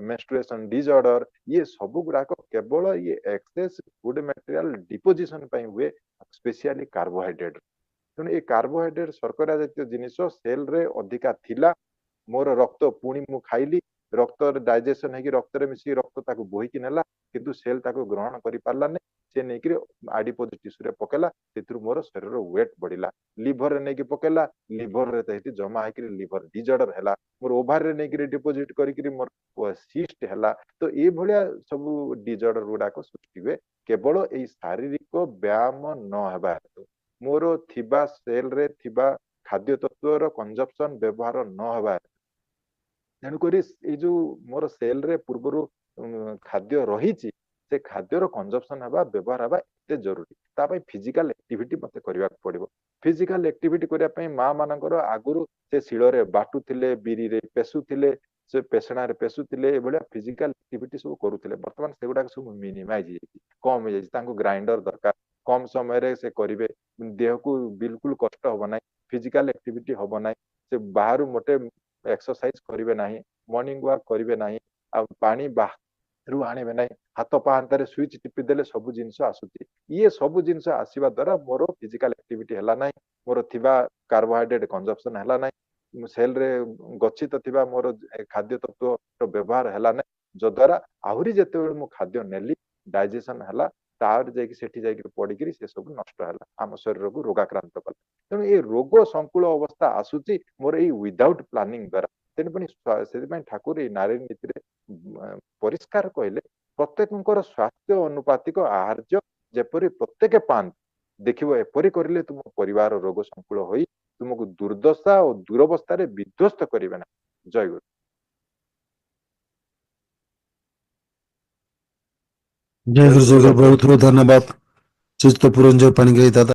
मेंस्ट्रुएशन डिजॉर्डर ये सब गुडा केवल ये एक्सेस फूड मटेरियल डिपोजिशन पई हुए स्पेशली कार्बोहाइड्रेट तेणु ये कार्बोहाइड्रेट शर्करा जातीय जिनिस सेल रे अधिका थिला मोर रक्त पुणी मु खाइली रक्त डाइजेशन है रक्त रे मिसी रक्त ताको बोहिकी नेला किंतु सेल ताको ग्रहण करि पारला नै से नै कि आडिपोज टिश्यू रे पकेला सेतुर मोर शरीर वेट बढ़िला लिवर रे नै कि पकेला लिवर रे तहिति जमा है कि लिवर डिजॉर्डर हैला मोर ओभार रे नै कि डिपोजिट करि कि मोर सिस्ट हैला तो ए भलिया सब डिजॉर्डर गुडा को सृष्टि हुए केवल ए शारीरिक व्यायाम न हेबा हेतु मोर थिबा सेल रे थिबा खाद्य तत्व रो कंजप्शन व्यवहार न हेबा तेणुकरी ये जो मोर सेल रे पूर्वर खाद्य रही से खाद्यर कंजप्शन हवा व्यवहार हवा एते जरूरी तापई फिजिकल एक्टिविटी मते करबा पड़िबो फिजिकल एक्टिविटी करिया पई मां मानकर आगुरु से शिଳରେ बाटुथिले बिरी रे पेसुथिले से पेसणा रे पेसुथिले ए भलिया फिजिकल एक्टिविटी सब करूथिले वर्तमान सेगुडा सब मिनिमाइज हेछि कम हेछि तांको ग्राइंडर दरकार कम समय रे से करिवे देह को बिल्कुल कष्ट होबो नै फिजिकल एक्टिविटी होबो नै से बाहरु मोटे एक्सरसाइज करिवे नाही मॉर्निंग वॉक करिवे नाही आ पानी बाहरु आनिबे नाही हाथ पाहांतारे स्विच टिपि देले सब जिंस आसुची ये सब जिंस आसीबा द्वारा मोर फिजिकल एक्टिविटी हला नाही मोर थिबा कार्बोहाइड्रेट कंजप्शन हला नाही सेल रे गच्छित थिबा मोर खाद्य तत्व रो व्यवहार हला नाही जो द्वारा आहुरी जेते मो खाद्य नेली डाइजेशन हला तार जाई कि सेठी जाई कि पड़ी कि से सब नष्ट हला आम शरीर को रोगाक्रांत कला तेणु ये रोग संकुल अवस्था आसुची मोर ए विदाउट प्लानिंग द्वारा तेणु पनि से ठाकुर ए नारी नीति रे परिष्कार कहले प्रत्येकଙ୍କର स्वास्थ्य अनुपातिक आहार्य जेपरि प्रत्येक पान देखिबो एपरि करिले तुम परिवार रोग संकुल होई तुमको दुर्दशा और दुरवस्था रे विध्वस्त करिवे ना जय गुरु जय गुरु बहुत बहुत धन्यवाद चित्त पुरंजय पाणिग्राही दादा।